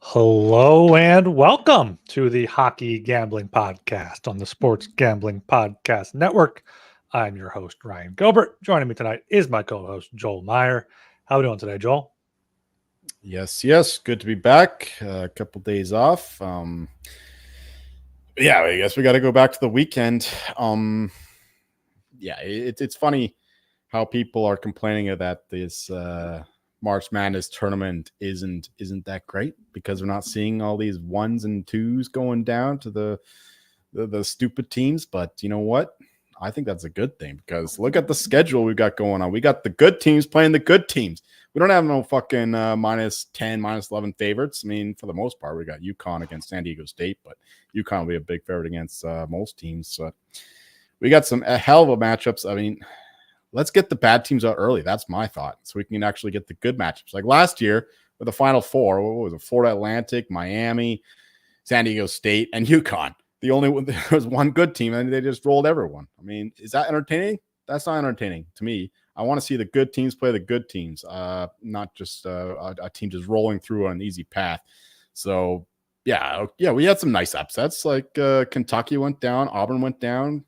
Hello and welcome to the Hockey Gambling Podcast on the Sports Gambling Podcast Network. I'm your host, Ryan Gilbert. Joining me tonight is my co-host, Joel Meyer. How are we doing today, Joel? Yes. Good to be back. A couple days off. I guess we got to go back to the weekend. It's funny how people are complaining that this March Madness tournament isn't that great because we're not seeing all these ones and twos going down to the stupid teams. But you know what? I think that's a good thing because look at the schedule we got going on. We got the good teams playing the good teams. We don't have no fucking minus 10, minus 11 favorites. I mean, for the most part, we got UConn against San Diego State, but UConn will be a big favorite against most teams. So we got a hell of a matchups. I mean, let's get the bad teams out early. That's my thought. So we can actually get the good matchups. Like last year with the Final Four, what was it? Florida Atlantic, Miami, San Diego State, and UConn. The only one, there was one good team, and they just rolled everyone. I mean, is that entertaining? That's not entertaining to me. I want to see the good teams play the good teams, not just a team just rolling through on an easy path. So, yeah, we had some nice upsets. Like Kentucky went down, Auburn went down.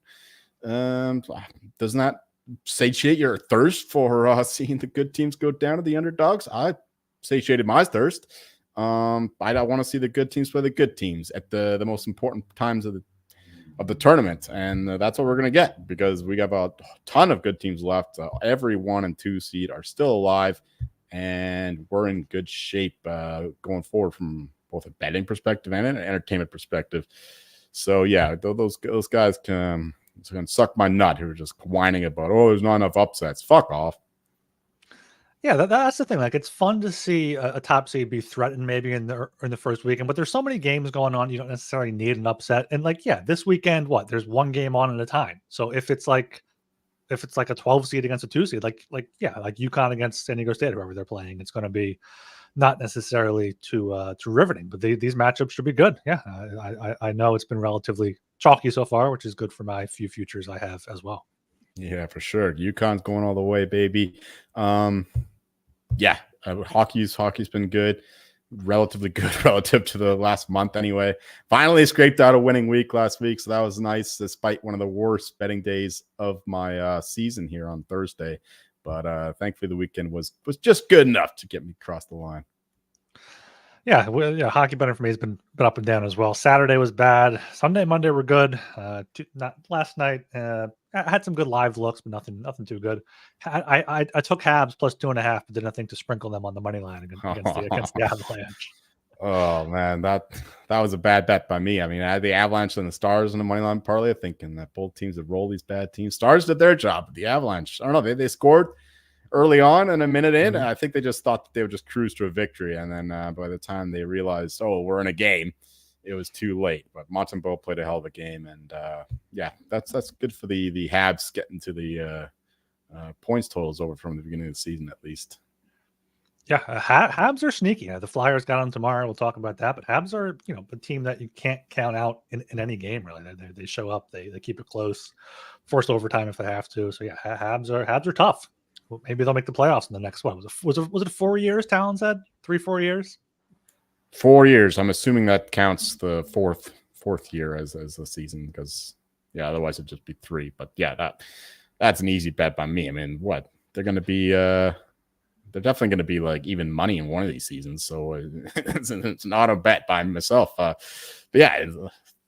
Doesn't that satiate your thirst for seeing the good teams go down to the underdogs? I satiated my thirst. I want to see the good teams play the good teams at the most important times of the tournament, and that's what we're going to get because we got a ton of good teams left. Every 1 and 2 seed are still alive, and we're in good shape going forward from both a betting perspective and an entertainment perspective. So yeah, those guys can suck my nut who are just whining about, there's not enough upsets. Fuck off. Yeah, that's the thing. Like, it's fun to see a top seed be threatened maybe in the first weekend, but there's so many games going on. You don't necessarily need an upset. And this weekend, there's one game on at a time. So if it's like a 12 seed against a 2 seed, like UConn against San Diego State, whoever they're playing, it's going to be not necessarily too riveting. But these matchups should be good. Yeah, I know it's been relatively chalky so far, which is good for my few futures I have as well. Yeah, for sure. UConn's going all the way, baby. Hockey's been good, relatively good relative to the last month anyway. Finally scraped out a winning week last week, so that was nice despite one of the worst betting days of my season here on Thursday. But thankfully the weekend was just good enough to get me across the line. Yeah, hockey betting for me has been up and down as well. Saturday was bad. Sunday, Monday were good. Not last night. I had some good live looks, but nothing too good. I took Habs plus 2.5, but didn't think to sprinkle them on the money line against the Avalanche. Oh man, that was a bad bet by me. I mean, I had the Avalanche and the Stars in the money line parlay, thinking that both teams would roll these bad teams. Stars did their job, but the Avalanche, I don't know, they scored early on and a minute in. I think they just thought that they would just cruise to a victory. And then by the time they realized, we're in a game, it was too late. But Montembeault played a hell of a game. And that's good for the Habs getting to the points totals over from the beginning of the season, at least. Yeah, Habs are sneaky. The Flyers got them tomorrow. We'll talk about that. But Habs are, a team that you can't count out in any game, really. They show up. They keep it close, force overtime if they have to. So, yeah, Habs are tough. Well, maybe they'll make the playoffs in the next one. Was it 4 years, Talon said? 3-4 years? 4 years. I'm assuming that counts the fourth year as the season because, otherwise it'd just be 3. But, that's an easy bet by me. I mean, what? They're going to be they're definitely going to be like even money in one of these seasons. So it's not a bet by myself. The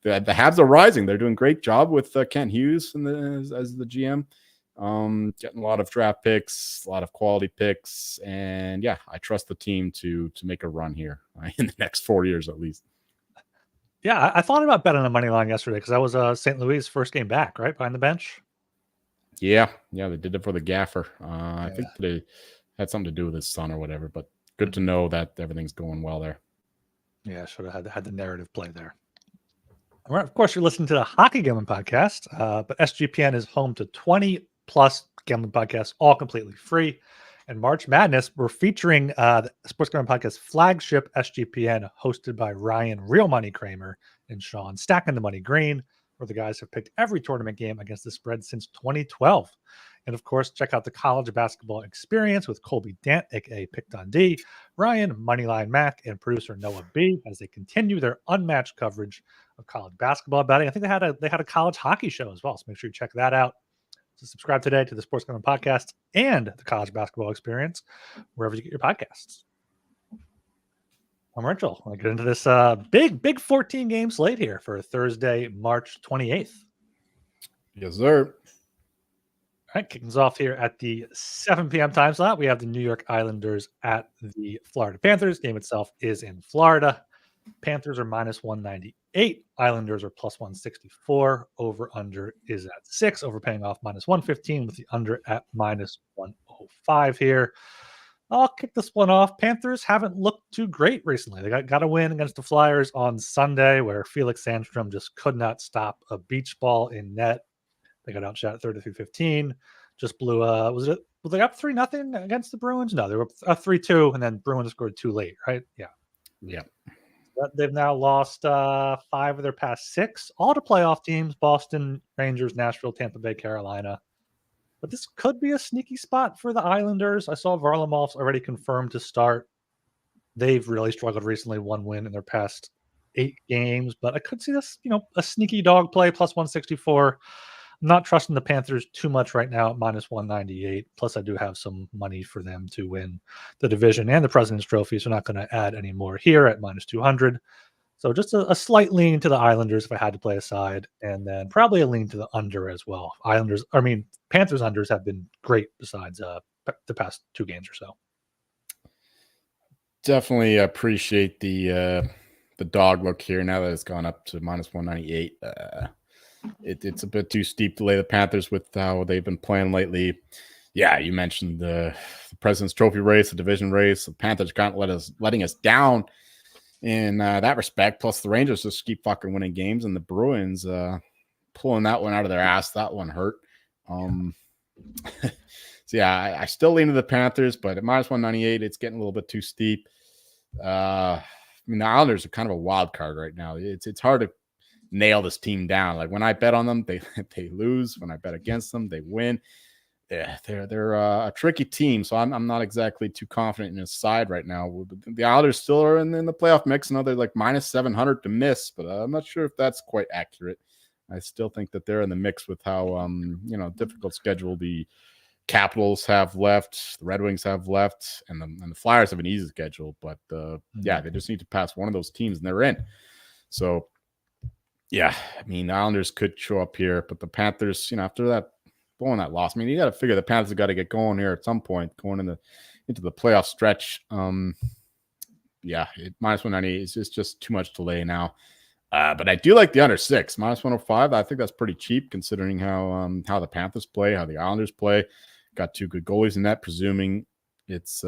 Habs are rising. They're doing a great job with Kent Hughes as the GM. Getting a lot of draft picks, a lot of quality picks, and I trust the team to make a run here in the next 4 years at least. Yeah, I thought about betting on the money line yesterday because that was St. Louis' first game back, right, behind the bench. Yeah, they did it for the gaffer. I think they had something to do with his son or whatever, but good to know that everything's going well there. Yeah, should have had the narrative play there. All right, of course, you're listening to the Hockey Gambling Podcast, but SGPN is home to 20 plus gambling podcasts, all completely free. And March Madness, we're featuring the Sports Gambling Podcast flagship SGPN, hosted by Ryan Real Money Kramer and Sean Stacking the Money Green, where the guys have picked every tournament game against the spread since 2012. And of course, check out the College Basketball Experience with Colby Dant, aka Picked on D, Ryan Moneyline Mac, and producer Noah B, as they continue their unmatched coverage of college basketball betting. I think they had a college hockey show as well, so make sure you check that out. So subscribe today to the Sports Gambling Podcast and the College Basketball Experience, wherever you get your podcasts. I'm Rachel. I'll get into this big 14 game slate here for Thursday, March 28th. Yes, sir. All right, kicking us off here at the 7 p.m. time slot. We have the New York Islanders at the Florida Panthers. Game itself is in Florida. Panthers are minus 198. Islanders are plus 164. Over under is at 6. Overpaying off minus 115 with the under at minus 105 here. I'll kick this one off. Panthers haven't looked too great recently. They got a win against the Flyers on Sunday where Felix Sandstrom just could not stop a beach ball in net. They got outshot 33-15. Just blew were they up 3-0 against the Bruins? No, they were up 3-2, and then Bruins scored too late, right? Yeah. Yeah. They've now lost 5 of their past 6, all to playoff teams: Boston, Rangers, Nashville, Tampa Bay, Carolina. But this could be a sneaky spot for the Islanders. I saw Varlamov's already confirmed to start. They've really struggled recently, 1 win in their past 8 games, but I could see this, a sneaky dog play, plus 164. I'm not trusting the Panthers too much right now at minus 198. Plus, I do have some money for them to win the division and the President's Trophy, so I'm not going to add any more here at minus 200. So just a slight lean to the Islanders if I had to play a side, and then probably a lean to the under as well. Panthers unders have been great besides the past 2 games or so. Definitely appreciate the dog look here now that it's gone up to minus 198. It's a bit too steep to lay the Panthers with how they've been playing lately. Yeah, you mentioned the President's Trophy race, the division race. The Panthers can't letting us down in that respect. Plus, the Rangers just keep fucking winning games, and the Bruins pulling that one out of their ass. That one hurt. So yeah, I still lean to the Panthers, but at minus 198, it's getting a little bit too steep. The Islanders are kind of a wild card right now. It's hard to nail this team down. Like when I bet on them, they lose. When I bet against them, they win. Yeah, they're a tricky team, so I'm not exactly too confident in his side right now. The Islanders still are in the playoff mix. I know they're like minus 700 to miss, but I'm not sure if that's quite accurate. I still think that they're in the mix with how difficult schedule the Capitals have left, the Red Wings have left, and the Flyers have an easy schedule. But they just need to pass one of those teams, and they're in. So yeah, the Islanders could show up here, but the Panthers, after that blowing that loss, you got to figure the Panthers have got to get going here at some point, going into the playoff stretch. Minus 198 is just too much to lay now. But I do like the under 6, minus 105. I think that's pretty cheap considering how the Panthers play, how the Islanders play. Got 2 good goalies in that, presuming it's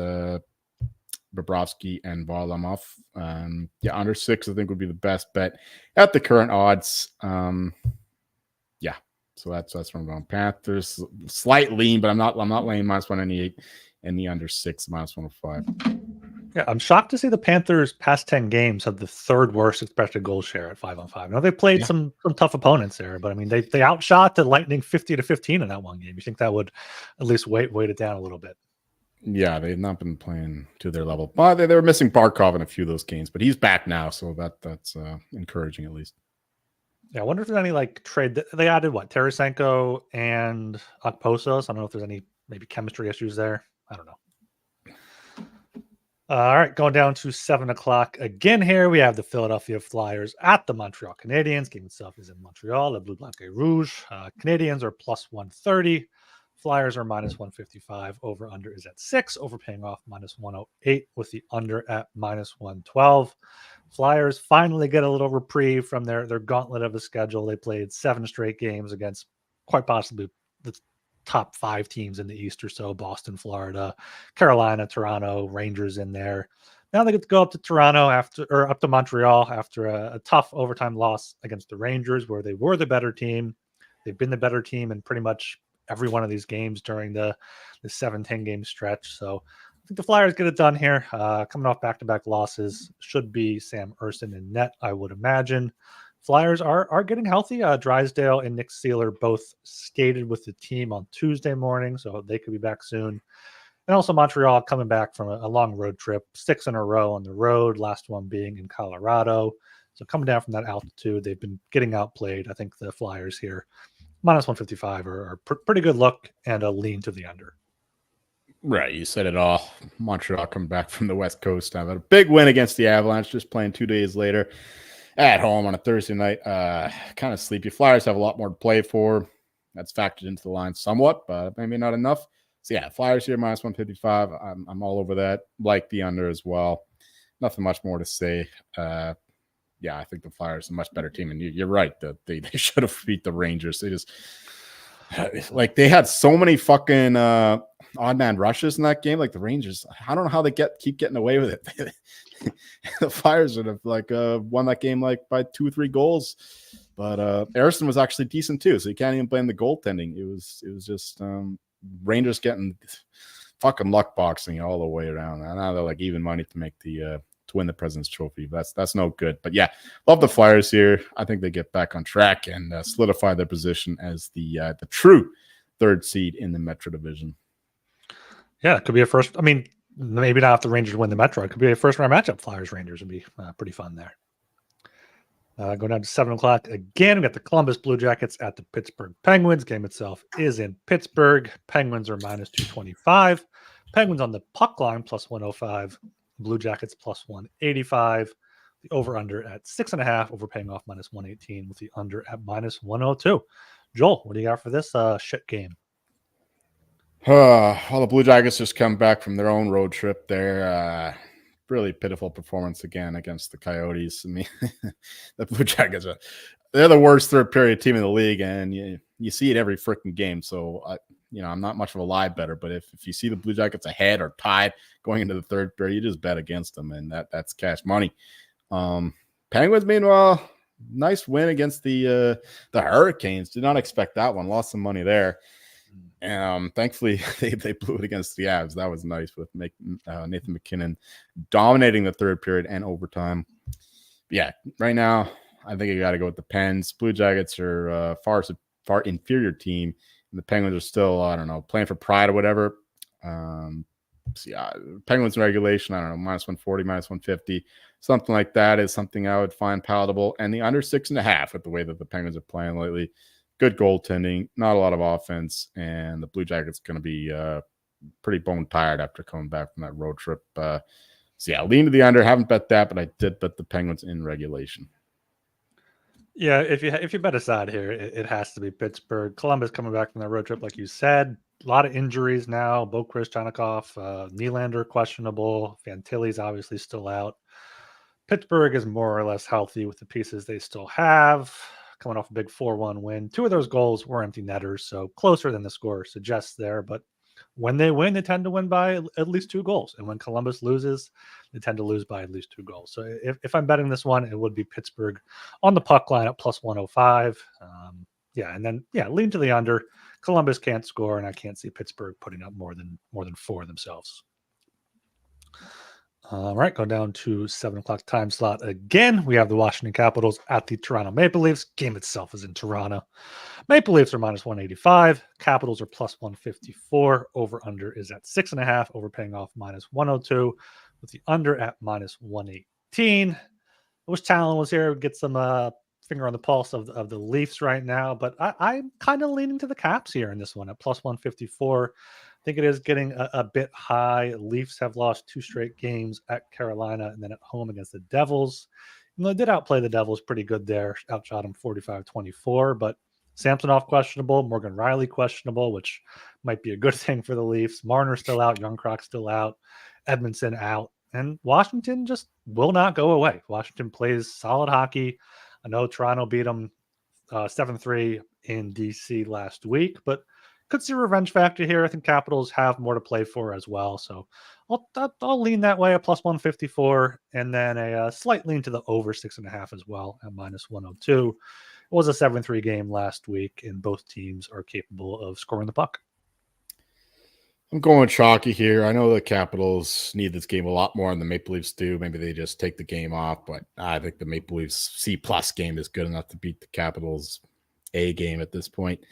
Bobrovsky and Varlamov. Under 6 I think would be the best bet at the current odds. So that's where I'm going. Panthers slight lean, but I'm not laying minus 198 and the under 6 minus 105. Yeah, I'm shocked to see the Panthers past 10 games have the 3rd worst expected goal share at 5-on-5. I know they played some tough opponents there, but they outshot the Lightning 50-15 in that one game. You think that would at least weight it down a little bit? Yeah, they've not been playing to their level. But they were missing Barkov in a few of those games, but he's back now, so that's encouraging at least. Yeah, I wonder if there's any trade. They added Tarasenko and Okposos. I don't know if there's any maybe chemistry issues there. I don't know. All right, going down to 7 o'clock again here. We have the Philadelphia Flyers at the Montreal Canadiens. Game itself is in Montreal, Le Bleu Blanc et Rouge. Canadiens are plus 130. Flyers are minus 155. Over under is at 6. Overpaying off minus 108 with the under at minus 112. Flyers finally get a little reprieve from their gauntlet of a schedule. They played 7 straight games against quite possibly the top 5 teams in the East or so: Boston, Florida, Carolina, Toronto, Rangers in there. Now they get to go up to Toronto up to Montreal after a tough overtime loss against the Rangers, where they were the better team. They've been the better team in pretty much every one of these games during the 7-10 game stretch. So I think the Flyers get it done here. Coming off back-to-back losses, should be Sam Ersson in net, I would imagine. Flyers are getting healthy. Drysdale and Nick Seeler both skated with the team on Tuesday morning, so they could be back soon. And also Montreal coming back from a long road trip, 6 in a row on the road, last one being in Colorado. So coming down from that altitude, they've been getting outplayed. I think the Flyers here, minus 155 are pretty good look and a lean to the under. Right, you said it all. Montreal coming back from the West Coast. Have a big win against the Avalanche, just playing 2 days later at home on a Thursday night. Kind of sleepy. Flyers have a lot more to play for. That's factored into the line somewhat, but maybe not enough. So yeah, Flyers here minus 155. I'm all over that. Like the under as well. Nothing much more to say. Yeah, I think the Flyers are a much better team, and you're right that they should have beat the Rangers. They just they had so many fucking odd man rushes in that game. Like the Rangers, I don't know how they keep getting away with it. The Flyers would have won that game by 2 or 3 goals, but Ersson was actually decent too, so you can't even blame the goaltending. It was just Rangers getting fucking luck boxing all the way around. And now they're even money to make to win the President's Trophy. That's no good. But yeah, love the Flyers here. I think they get back on track and solidify their position as the true 3rd seed in the Metro Division. Yeah, it could be a first. I mean, maybe not if the Rangers win the Metro. It could be a first-round matchup. Flyers-Rangers would be pretty fun there. Going down to 7 o'clock again. We got the Columbus Blue Jackets at the Pittsburgh Penguins. Game itself is in Pittsburgh. Penguins are minus 225. Penguins on the puck line plus 105. Blue Jackets plus 185. The over-under at 6.5. Overpaying off minus 118 with the under at minus 102. Joel, what do you got for this shit game? All the Blue Jackets just come back from their own road trip there. Really pitiful performance again against the Coyotes. I mean, the Blue Jackets they're the worst 3rd period team in the league, and you see it every freaking game. So I'm not much of a live better, but if you see the Blue Jackets ahead or tied going into the 3rd period, you just bet against them, and that's cash money. Penguins, meanwhile, nice win against the Hurricanes. Did not expect that one. Lost some money there. Thankfully, they blew it against the Avs. That was nice with Nathan McKinnon dominating the 3rd period and overtime. Yeah, right now, I think you got to go with the Pens. Blue Jackets are a far inferior team, and the Penguins are still, I don't know, playing for pride or whatever. So yeah, Penguins in regulation, I don't know, minus 140, minus 150, something like that is something I would find palatable. And the under 6.5 with the way that the Penguins are playing lately. Good goaltending, not a lot of offense, and the Blue Jackets going to be pretty bone tired after coming back from that road trip. So yeah, lean to the under. Haven't bet that, but I did bet the Penguins in regulation. Yeah, if you bet a side here, it has to be Pittsburgh. Columbus coming back from that road trip, like you said. A lot of injuries now. Bokrist, Chanikov, Nylander questionable. Fantilli's obviously still out. Pittsburgh is more or less healthy with the pieces they still have. Coming off a big 4-1 win. 2 of those goals were empty netters, so closer than the score suggests there. But when they win, they tend to win by at least 2 goals. And when Columbus loses, they tend to lose by at least 2 goals. So if I'm betting this one, it would be Pittsburgh on the puck line at plus 105. Lean to the under. Columbus can't score, and I can't see Pittsburgh putting up more than 4 themselves. All right, go down to 7 o'clock time slot again. We have the Washington Capitals at the Toronto Maple Leafs. Game itself is in Toronto. Maple Leafs are minus 185. Capitals are plus 154. Over-under is at 6.5. Overpaying off minus 102 with the under at minus 118. I wish Talon was here. We'd get some finger on the pulse of the Leafs right now, but I'm kind of leaning to the Caps here in this one at plus 154. I think it is getting a bit high. Leafs have lost 2 straight games at Carolina and then at home against the Devils. They did outplay the Devils pretty good there. Outshot them 45-24, but Samsonov questionable, Morgan Riley questionable, which might be a good thing for the Leafs. Marner still out, Youngcroc still out, Edmondson out, and Washington just will not go away. Washington plays solid hockey. I know Toronto beat them 7-3 in DC last week, but could see a revenge factor here. I think Capitals have more to play for as well. So I'll lean that way at plus 154, and then a slight lean to the over 6.5 as well at minus 102. It was a 7-3 game last week, and both teams are capable of scoring the puck. I'm going chalky here. I know the Capitals need this game a lot more than the Maple Leafs do. Maybe they just take the game off, but I think the Maple Leafs C+ game is good enough to beat the Capitals A game at this point.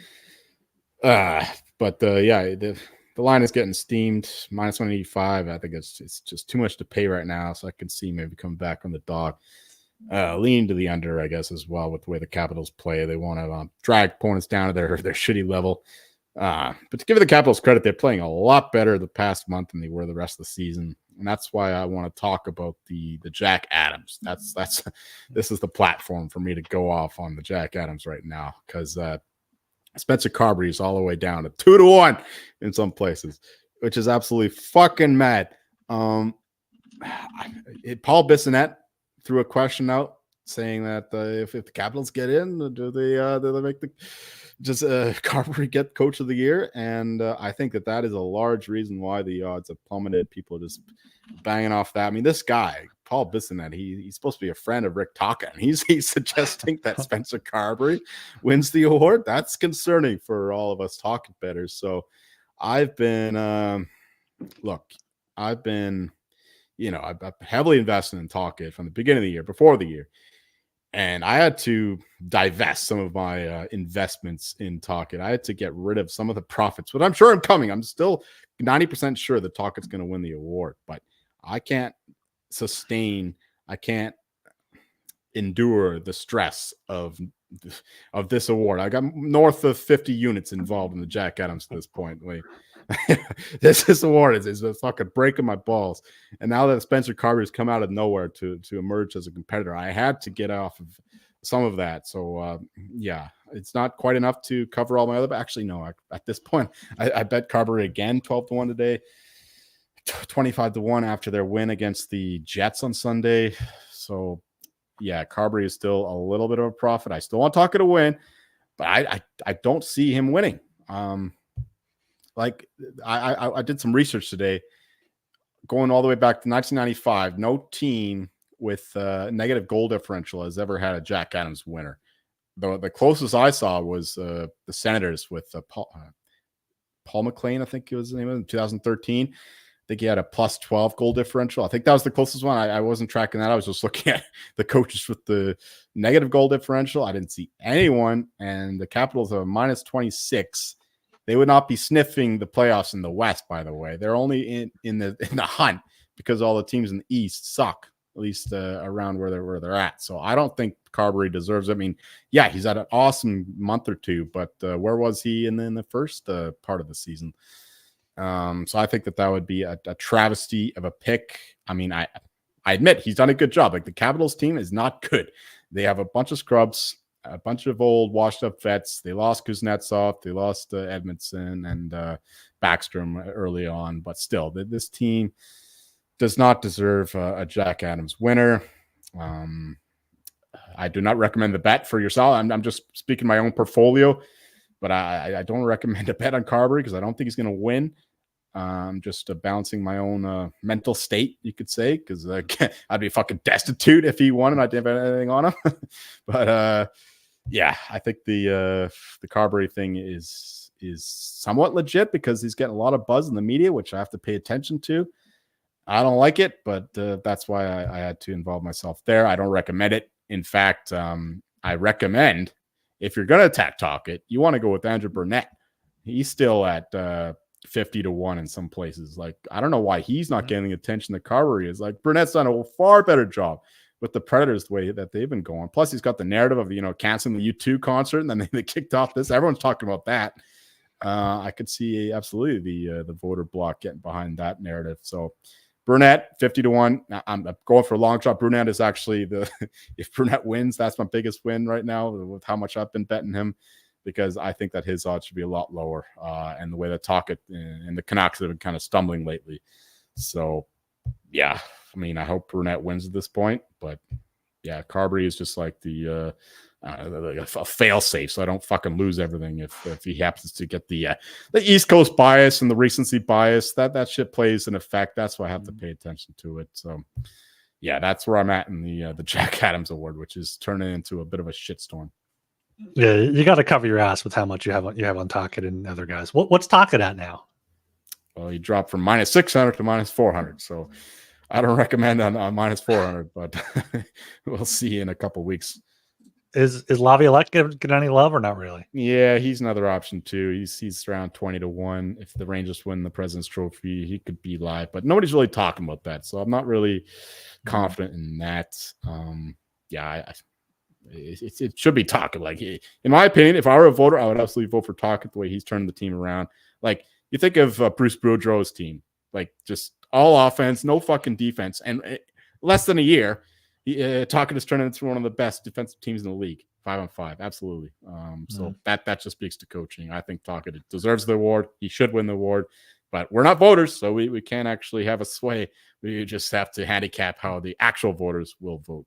The line is getting steamed, minus 185. I think it's just too much to pay right now, so I can see maybe coming back on the dog. Leaning to the under, I guess, as well with the way the Capitals play. They want to drag opponents down to their shitty level. But to give the Capitals credit, they're playing a lot better the past month than they were the rest of the season, and that's why I want to talk about the Jack Adams. This is the platform for me to go off on the Jack Adams right now, because Spencer Carberry is all the way down to 2-1 in some places, which is absolutely fucking mad. Paul Bissonnette threw a question out saying that if the Capitals get in, do they make Carberry get Coach of the Year? And I think that is a large reason why the odds have plummeted. People are just banging off that. I mean, this guy, Paul Bissonnette, he's supposed to be a friend of Rick Taka, and he's suggesting that Spencer Carberry wins the award. That's concerning for all of us talking bettors. So I've been I've heavily invested in Talkit from the beginning of the year, before the year. And I had to divest some of my investments in Talkit. I had to get rid of some of the profits, but I'm sure I'm coming. I'm still 90% sure that Talkit's going to win the award, but I can't endure the stress of this award. I got north of 50 units involved in the Jack Adams at this point. This award is fucking breaking my balls. And now that Spencer Carberry's come out of nowhere to emerge as a competitor, I had to get off of some of that. So it's not quite enough to cover all my other. But actually, no. At this point, I bet Carberry again 12-1 today, 25-1 after their win against the Jets on Sunday. So yeah, Carberry is still a little bit of a profit. I still want Tucker to win, but I don't see him winning. I did some research today, going all the way back to 1995. No team with negative goal differential has ever had a Jack Adams winner. The closest I saw was the Senators with Paul McLean, I think it was the name of it, in 2013. I think he had a plus 12 goal differential. I think that was the closest one. I wasn't tracking that. I was just looking at the coaches with the negative goal differential. I didn't see anyone, and the Capitals are minus 26. They would not be sniffing the playoffs in the West, by the way. They're only in the hunt because all the teams in the East suck, at least around where they're at. So I don't think Carberry deserves it. I mean, yeah, he's had an awesome month or two, but where was he in the first part of the season? So I think that would be a travesty of a pick. I mean, I admit he's done a good job. Like, the Capitals team is not good. They have a bunch of scrubs, a bunch of old washed-up vets. They lost Kuznetsov, they lost Edmondson and Backstrom early on, but still, this team does not deserve a Jack Adams winner. I do not recommend the bet for yourself. I'm just speaking my own portfolio, but I don't recommend a bet on Carberry because I don't think he's going to win. Just balancing my own mental state, you could say, because I'd be fucking destitute if he won and I didn't have anything on him. But yeah, I think the Carberry thing is somewhat legit because he's getting a lot of buzz in the media, which I have to pay attention to. I don't like it, but that's why I had to involve myself there. I don't recommend it. In fact, I recommend, if you're going to attack Talkit, you want to go with Andrew Burnett. He's still at 50-1 in some places. Like, I don't know why he's not getting the attention that Carberry is. Like, Burnett's done a far better job with the Predators the way that they've been going. Plus, he's got the narrative of, canceling the U2 concert, and then they kicked off this. Everyone's talking about that. I could see absolutely the voter block getting behind that narrative. So Burnett, 50-1. I'm going for a long shot. Burnett is actually if Burnett wins, that's my biggest win right now with how much I've been betting him, because I think that his odds should be a lot lower. And the way that Talkit and the Canucks have been kind of stumbling lately. So, yeah, I mean, I hope Burnett wins at this point, but Yeah, Carberry is just like a fail safe, so I don't fucking lose everything if he happens to get the East Coast bias and the recency bias. That shit plays in effect. That's why I have to pay attention to it. So yeah, that's where I'm at in the Jack Adams Award, which is turning into a bit of a shitstorm. Yeah, you got to cover your ass with how much you have on Tocchet and other guys. What's Tocchet at now? Well, he dropped from -600 to -400, so I don't recommend on -400, but we'll see in a couple weeks. Is Laviolette get any love or not really? Yeah, he's another option too. He's around 20-1. If the Rangers win the President's Trophy, he could be live, but nobody's really talking about that, so I'm not really confident in that. It should be Tocchet. Like, in my opinion, if I were a voter, I would absolutely vote for Tocchet the way he's turning the team around. Like, you think of Bruce Boudreau's team, like just all offense, no fucking defense, and less than a year, Tocchet is turning into one of the best defensive teams in the league, 5-on-5, absolutely. So that just speaks to coaching. I think Tocchet deserves the award. He should win the award, but we're not voters, so we can't actually have a sway. We just have to handicap how the actual voters will vote.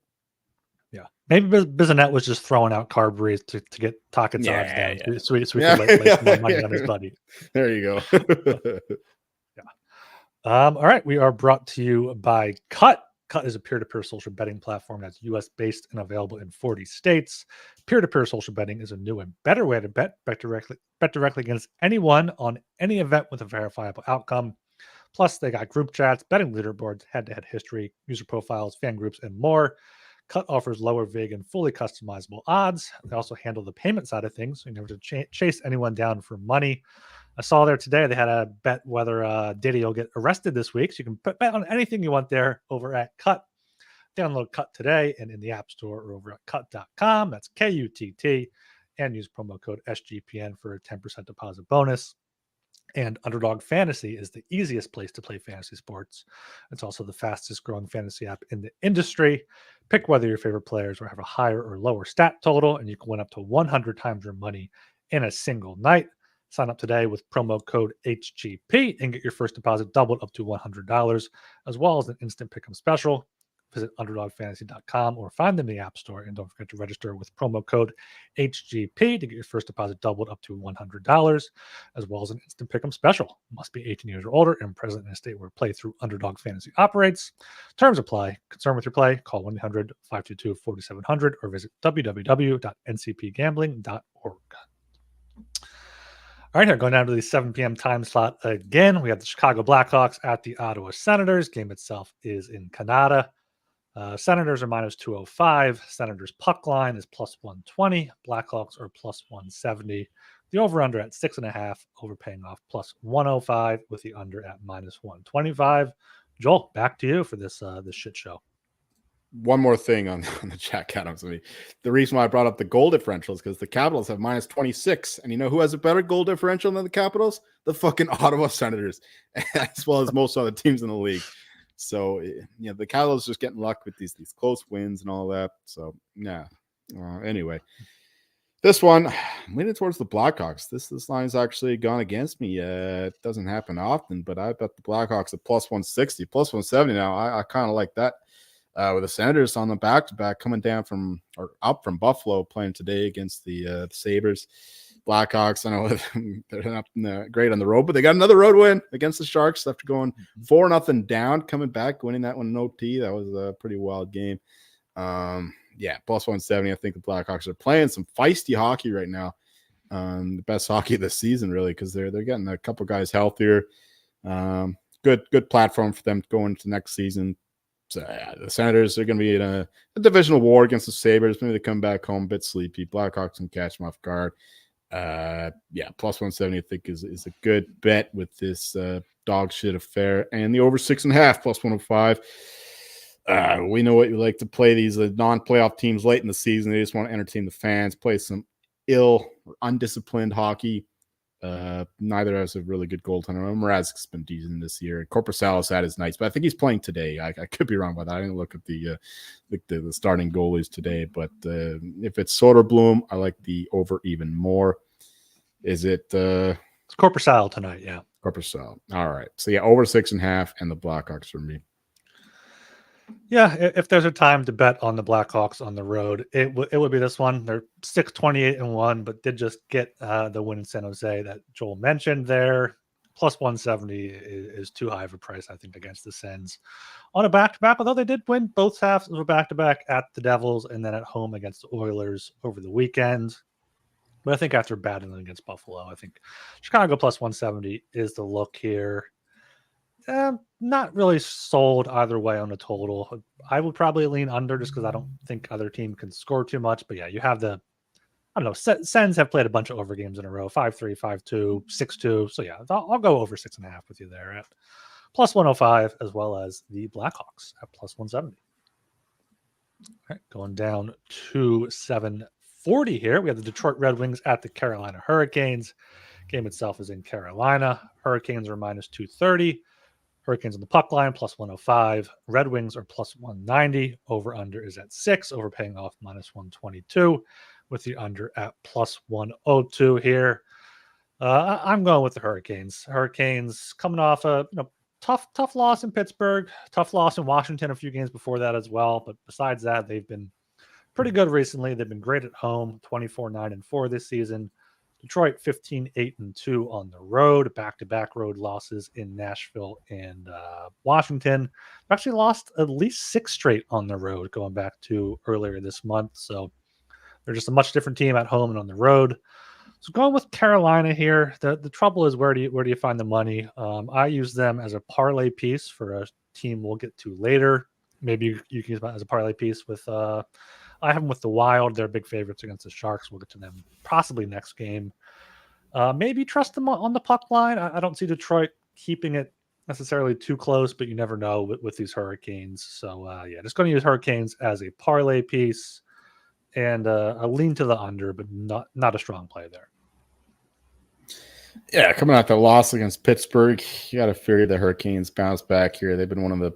Yeah, maybe Bissonnette was just throwing out Carberry to get Tocchet's odds down, so we could lay some more money on his buddy. There you go. All right, we are brought to you by Cut. Cut is a peer-to-peer social betting platform that's U.S. based and available in 40 states. Peer-to-peer social betting is a new and better way to bet directly against anyone on any event with a verifiable outcome. Plus, they got group chats, betting leaderboards, head-to-head history, user profiles, fan groups, and more. Cut offers lower vig and fully customizable odds. They also handle the payment side of things, so you never have to chase anyone down for money. I saw there today they had a bet whether Diddy will get arrested this week. So you can bet on anything you want there over at Cut. Download Cut today and in the App Store or over at cut.com. That's KUTT. And use promo code SGPN for a 10% deposit bonus. And Underdog Fantasy is the easiest place to play fantasy sports. It's also the fastest growing fantasy app in the industry. Pick whether your favorite players will have a higher or lower stat total, and you can win up to 100 times your money in a single night. Sign up today with promo code HGP and get your first deposit doubled up to $100, as well as an instant pick'em special. Visit underdogfantasy.com or find them in the App Store. And don't forget to register with promo code HGP to get your first deposit doubled up to $100, as well as an instant pick'em special. Must be 18 years or older and present in a state where playthrough Underdog Fantasy operates. Terms apply. Concerned with your play? Call 1-800-522-4700 or visit www.ncpgambling.org. All right, here going down to the 7 p.m. time slot again. We have the Chicago Blackhawks at the Ottawa Senators. Game itself is in Canada. Senators are -205. Senators puck line is +120. Blackhawks are +170. The over-under at 6.5, overpaying off +105 with the under at -125. Joel, back to you for this shit show. One more thing on the Jack Adams. The reason why I brought up the goal differential is because the Capitals have -26. And you know who has a better goal differential than the Capitals? The fucking Ottawa Senators, as well as most other teams in the league. So, the Capitals just getting luck with these close wins and all that. So, yeah. Anyway, this one, I'm leaning towards the Blackhawks. This line has actually gone against me. It doesn't happen often, but I bet the Blackhawks at +160, +170 now. I kind of like that. With the Senators on the back-to-back coming down up from Buffalo playing today against the Sabres. Blackhawks, I know they're not great on the road, but they got another road win against the Sharks after going 4-0 down, coming back, winning that one in OT. That was a pretty wild game. +170. I think the Blackhawks are playing some feisty hockey right now. The best hockey of the season, really, because they're getting a couple guys healthier. Good platform for them to go into next season. So the Senators are going to be in a divisional war against the Sabres. Maybe they come back home a bit sleepy. Blackhawks can catch them off guard. +170 I think is a good bet with this dog shit affair. And the over 6.5 +105. We know what you like to play these non-playoff teams late in the season. They just want to entertain the fans, play some ill or undisciplined hockey. Neither has a really good goaltender. Mrazek's been decent this year. Korpisalo's had his nights, but I think he's playing today. I could be wrong about that. I didn't look at the starting goalies today, but if it's Soderblom, I like the over even more. Is it? It's Korpisalo tonight, yeah. Korpisalo. All right. So over 6.5 and the Blackhawks for me. Yeah, if there's a time to bet on the Blackhawks on the road, it would be this one. They're 6-28-1, but did just get the win in San Jose that Joel mentioned there. Plus 170 is too high of a price, I think, against the Sens on a back-to-back. Although they did win both halves of a back-to-back at the Devils and then at home against the Oilers over the weekend. But I think after battling against Buffalo, I think Chicago plus 170 is the look here. Not really sold either way on the total. I would probably lean under just because I don't think either team can score too much. But yeah, you have the, I don't know, Sens have played a bunch of over games in a row 5-3, 5-2, 6-2. So yeah, I'll go over 6.5 with you there at plus 105, as well as the Blackhawks at plus 170. All right, going down to 740 here. We have the Detroit Red Wings at the Carolina Hurricanes. Game itself is in Carolina. Hurricanes are minus 230. Hurricanes on the puck line, plus 105. Red Wings are plus 190. Over under is at 6. Overpaying off minus 122 with the under at plus 102 here. I'm going with the Hurricanes. Hurricanes coming off a tough loss in Pittsburgh, tough loss in Washington a few games before that as well. But besides that, they've been pretty good recently. They've been great at home, 24-9-4 this season. Detroit 15-8-2 on the road, back-to-back road losses in Nashville and Washington. They've actually lost at least 6 straight on the road going back to earlier this month. So they're just a much different team at home and on the road. So going with Carolina here, the trouble is where do you find the money? I use them as a parlay piece for a team we'll get to later. Maybe you can use them as a parlay piece with I have them with the Wild. They're big favorites against the Sharks. We'll get to them possibly next game. Maybe trust them on the puck line. I don't see Detroit keeping it necessarily too close, but you never know with these Hurricanes. So, yeah, just going to use Hurricanes as a parlay piece and a lean to the under, but not a strong play there. Yeah, coming out the loss against Pittsburgh, you got to figure the Hurricanes bounce back here. They've been one of the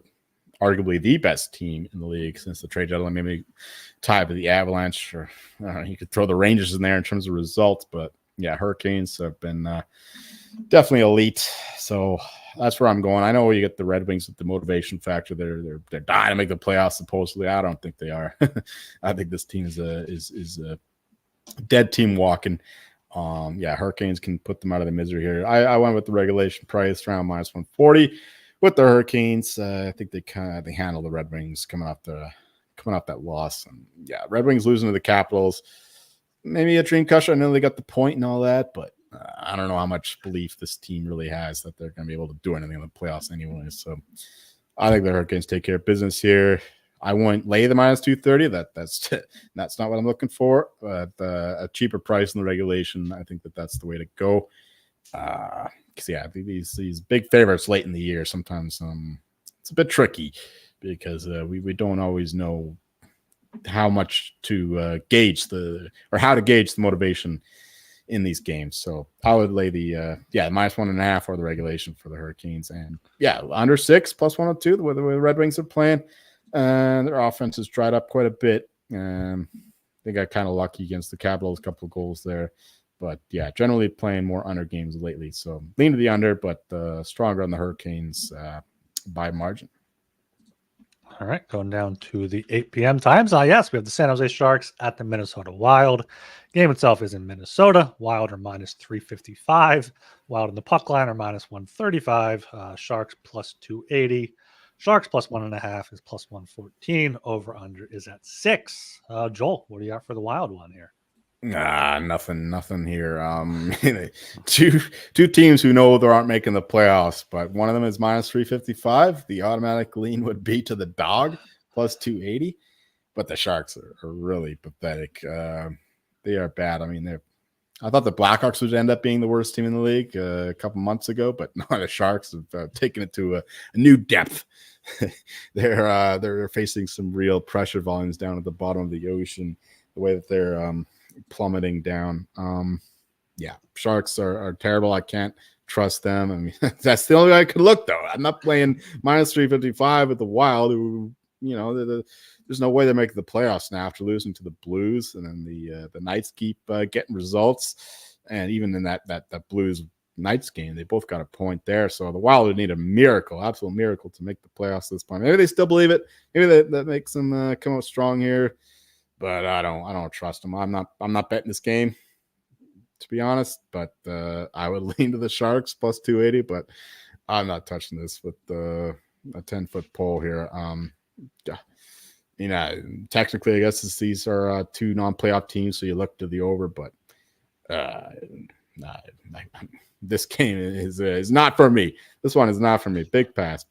arguably the best team in the league since the trade deadline. Maybe tied with the Avalanche, or you could throw the Rangers in there in terms of results. But yeah, Hurricanes have been definitely elite. So that's where I'm going. I know you get the Red Wings with the motivation factor. They're dying to make the playoffs. Supposedly, I don't think they are. I think this team is a dead team walking. Yeah, Hurricanes can put them out of the misery here. I went with the regulation price around minus 140 with the Hurricanes. I think they handle the Red Wings coming off that loss. And yeah, Red Wings losing to the Capitals, maybe a dream crusher. I know they got the point and all that, but I don't know how much belief this team really has that they're going to be able to do anything in the playoffs anyway. So I think the Hurricanes take care of business here. I won't lay the minus 230. That's not what I'm looking for. But a cheaper price in the regulation, I think that's the way to go. Because yeah, these big favorites late in the year sometimes it's a bit tricky because we don't always know how much to gauge how to gauge the motivation in these games. So I would lay the minus 1.5 or the regulation for the Hurricanes, and yeah, under 6 plus 102 the way the Red Wings are playing. Their offense has dried up quite a bit. They got kind of lucky against the Capitals, a couple of goals there. But, yeah, generally playing more under games lately. So lean to the under, but stronger on the Hurricanes by margin. All right, going down to the 8 p.m. times. Yes, we have the San Jose Sharks at the Minnesota Wild. Game itself is in Minnesota. Wild are minus 355. Wild in the puck line are minus 135. Sharks plus 280. Sharks plus 1.5 is plus 114. Over under is at 6. Joel, what do you got for the Wild one here? Nothing here. Two teams who know they aren't making the playoffs, but one of them is minus 355. The automatic lean would be to the dog plus 280. But the Sharks are really pathetic. They are bad. I mean, I thought the Blackhawks would end up being the worst team in the league a couple months ago, but no, the Sharks have taken it to a new depth. They're facing some real pressure volumes down at the bottom of the ocean. The way that they're plummeting down. Sharks are terrible. I can't trust them. I mean, that's the only way I could look, though. I'm not playing minus 355 with the Wild, who, there's no way they're making the playoffs now after losing to the Blues, and then the Knights keep getting results. And even in that Blues Knights game. They both got a point there. So the Wild would need a miracle, absolute miracle, to make the playoffs this point. Maybe they still believe it. Maybe that makes them come out strong here. But I don't trust them. I'm not betting this game, to be honest. But I would lean to the Sharks plus 280. But I'm not touching this with a 10-foot pole here. Technically, I guess these are two non-playoff teams, so you look to the over. But this game is not for me. This one is not for me. Big pass.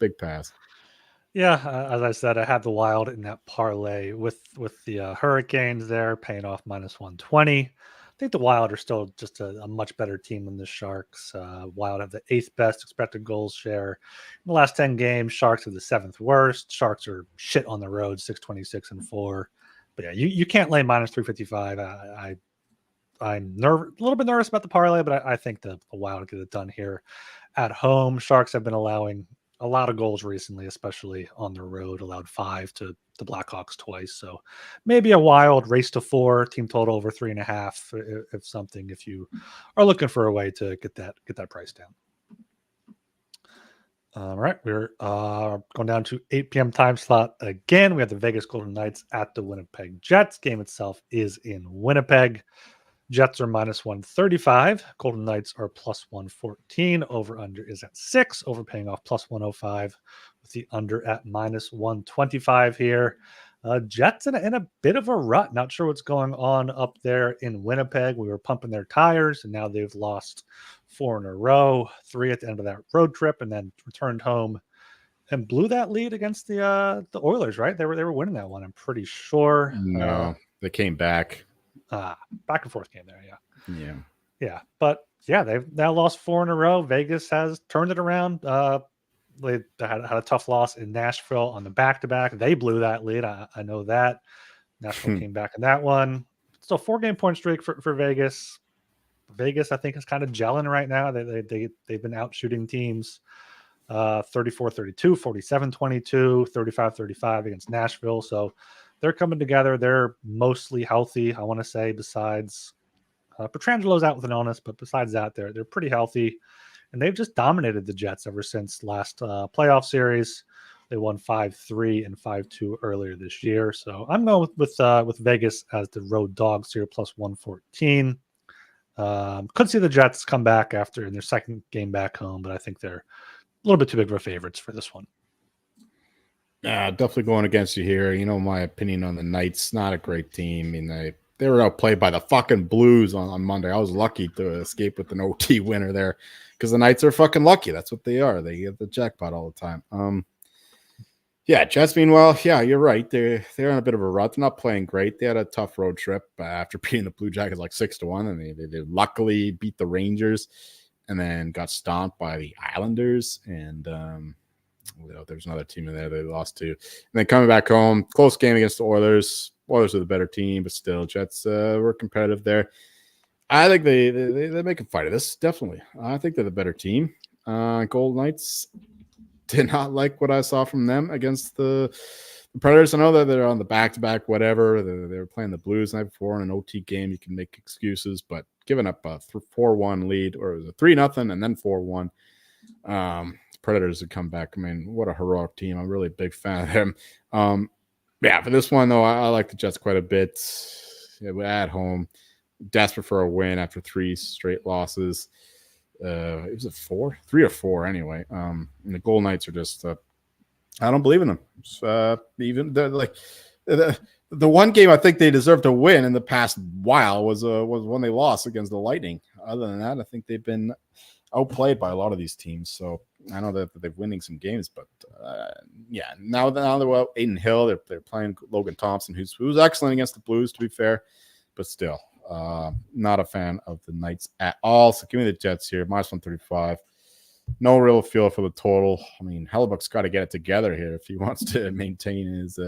Yeah, as I said, I had the Wild in that parlay with the Hurricanes there, paying off -120. I think the Wild are still just a much better team than the Sharks. Wild have the 8th best expected goals share in the last 10 games. Sharks are the 7th worst. Sharks are shit on the road, 626-4. But yeah, you can't lay -355. I'm a little bit nervous about the parlay, but I think the Wild get it done here at home. Sharks have been allowing a lot of goals recently, especially on the road. Allowed 5 to the Blackhawks twice. So maybe a Wild race to 4, team total over 3.5. If you are looking for a way to get that price down. All right, we're going down to 8 p.m. time slot again. We have the Vegas Golden Knights at the Winnipeg Jets. Game itself is in Winnipeg. Jets are -135. Golden Knights are +114. Over-under is at 6. Overpaying off +105 with the under at -125 here. Jets in a bit of a rut. Not sure what's going on up there in Winnipeg. We were pumping their tires, and now they've lost 4 in a row, 3 at the end of that road trip, and then returned home and blew that lead against the Oilers, right? They were winning that one, I'm pretty sure. No, they came back. Back and forth game there, Yeah. But yeah, they've now lost 4 in a row. Vegas has turned it around. They had a tough loss in Nashville on the back-to-back. They blew that lead. I know that. Nashville came back in that one. So 4-game point streak for Vegas. Vegas, I think, is kind of gelling right now. They've been out shooting teams 34-32, 47-22, 35-35 against Nashville. So they're coming together. They're mostly healthy, I want to say, besides Petrangelo's out with an illness, but besides that, they're pretty healthy. And they've just dominated the Jets ever since last playoff series. They won 5-3 and 5-2 earlier this year. So I'm going with Vegas as the road dogs here, +114. Could see the Jets come back after in their second game back home, but I think they're a little bit too big of a favorites for this one. Yeah, definitely going against you here. You know, my opinion on the Knights, not a great team. I mean, they were outplayed by the fucking Blues on Monday. I was lucky to escape with an OT winner there because the Knights are fucking lucky. That's what they are. They get the jackpot all the time. Yeah, Jets, meanwhile, yeah, you're right. They're in a bit of a rut. They're not playing great. They had a tough road trip after beating the Blue Jackets like 6-1, and they luckily beat the Rangers and then got stomped by the Islanders. And there's another team in there they lost to. And then coming back home, close game against the Oilers. Oilers are the better team, but still, Jets were competitive there. I think they make a fight of this, definitely. I think they're the better team. Golden Knights did not like what I saw from them against the Predators. I know that they're on the back-to-back, whatever. They were playing the Blues the night before in an OT game. You can make excuses, but giving up a 4-1 lead, or it was a 3-0 and then 4-1. Predators would come back. I mean, what a heroic team. I'm really a big fan of them. Yeah, for this one, though, I like the Jets quite a bit. Yeah, at home, desperate for a win after 3 straight losses. It was 3 or 4 anyway. And the Golden Knights are just, I don't believe in them. Even like the one game I think they deserve to win in the past while was when they lost against the Lightning. Other than that, I think they've been outplayed by a lot of these teams. So I know that they're winning some games, but yeah, now they're out Aiden Hill. They're playing Logan Thompson, who's excellent against the Blues, to be fair, but still. Not a fan of the Knights at all. So give me the Jets here, -135. No real feel for the total. I mean, Hellebuck's got to get it together here if he wants to maintain his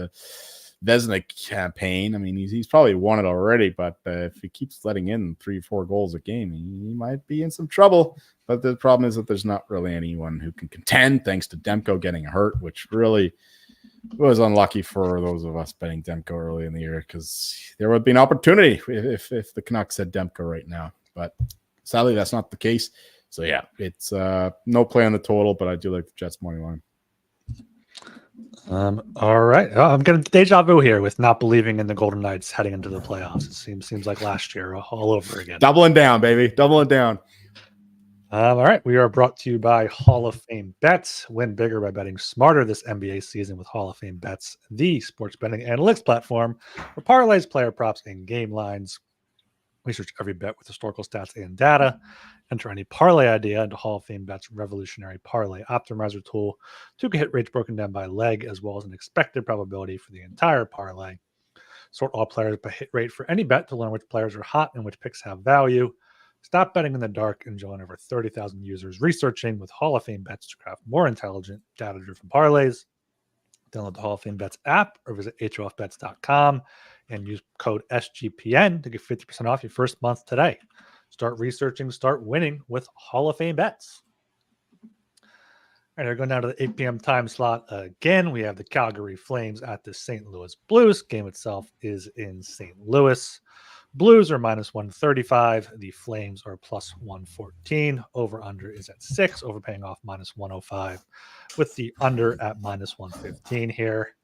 Vezina campaign. I mean, he's probably won it already, but if he keeps letting in 3-4 goals a game, he might be in some trouble. But the problem is that there's not really anyone who can contend, thanks to Demko getting hurt, which really was unlucky for those of us betting Demko early in the year, because there would be an opportunity if the Canucks had Demko right now. But sadly, that's not the case. So yeah, it's no play on the total, but I do like the Jets money line. All right. I'm getting deja vu here with not believing in the Golden Knights heading into the playoffs. It seems like last year all over again. Doubling down, baby. Doubling down. All right. We are brought to you by Hall of Fame Bets. Win bigger by betting smarter this NBA season with Hall of Fame Bets, the sports betting analytics platform for parlays, player props, and game lines. Research every bet with historical stats and data. Enter any parlay idea into Hall of Fame Bet's revolutionary parlay optimizer tool to get hit rates broken down by leg, as well as an expected probability for the entire parlay. Sort all players by hit rate for any bet to learn which players are hot and which picks have value. Stop betting in the dark and join over 30,000 users researching with Hall of Fame Bets to craft more intelligent, data-driven parlays. Download the Hall of Fame Bets app or visit hofbets.com and use code SGPN to get 50% off your first month today. Start researching, start winning with Hall of Fame Bets. All right, we're going down to the 8 p.m. time slot again. We have the Calgary Flames at the St. Louis Blues. Game itself is in St. Louis. Blues are minus 135. The Flames are plus 114. Over-under is at 6. Overpaying off minus 105 with the under at minus 115 here.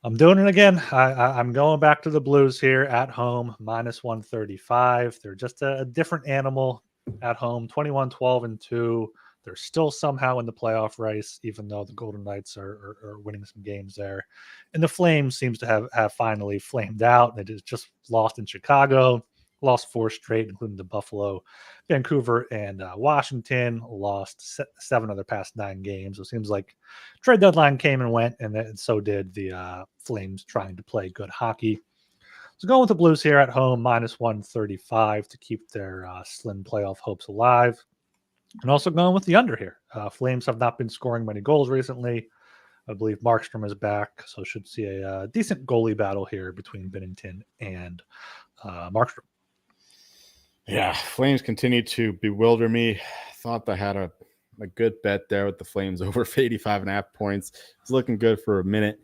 I'm doing it again. I'm going back to the Blues here at home, minus 135. They're just a different animal at home, 21-12-2. They're still somehow in the playoff race, even though the Golden Knights are winning some games there. And the Flames seems to have finally flamed out. They just lost in Chicago, lost 4 straight, including to Buffalo, Vancouver, and Washington. Lost 7 of their past 9 games. So it seems like trade deadline came and went, and so did the Flames trying to play good hockey. So going with the Blues here at home, minus 135 to keep their slim playoff hopes alive. And also going with the under here. Flames have not been scoring many goals recently. I believe Markstrom is back, so should see a decent goalie battle here between Binnington and Markstrom. Yeah, Flames continue to bewilder me. Thought I had a good bet there with the Flames over 85.5 points. It's looking good for a minute.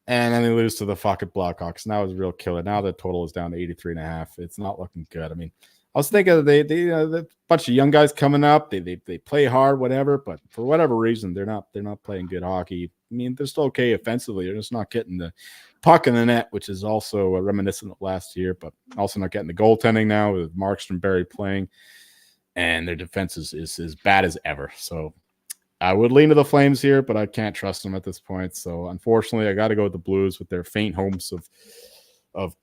And then they lose to the fucking Blackhawks. Now it's a real killer. Now the total is down to 83.5. It's not looking good. I mean, I was thinking they the bunch of young guys coming up. They play hard, whatever, but for whatever reason, they're not playing good hockey. I mean, they're still okay offensively. They're just not getting the puck in the net, which is also reminiscent of last year, but also not getting the goaltending now with Markstrom Berry playing, and their defense is as bad as ever. So I would lean to the Flames here, but I can't trust them at this point. So unfortunately, I got to go with the Blues with their faint hopes of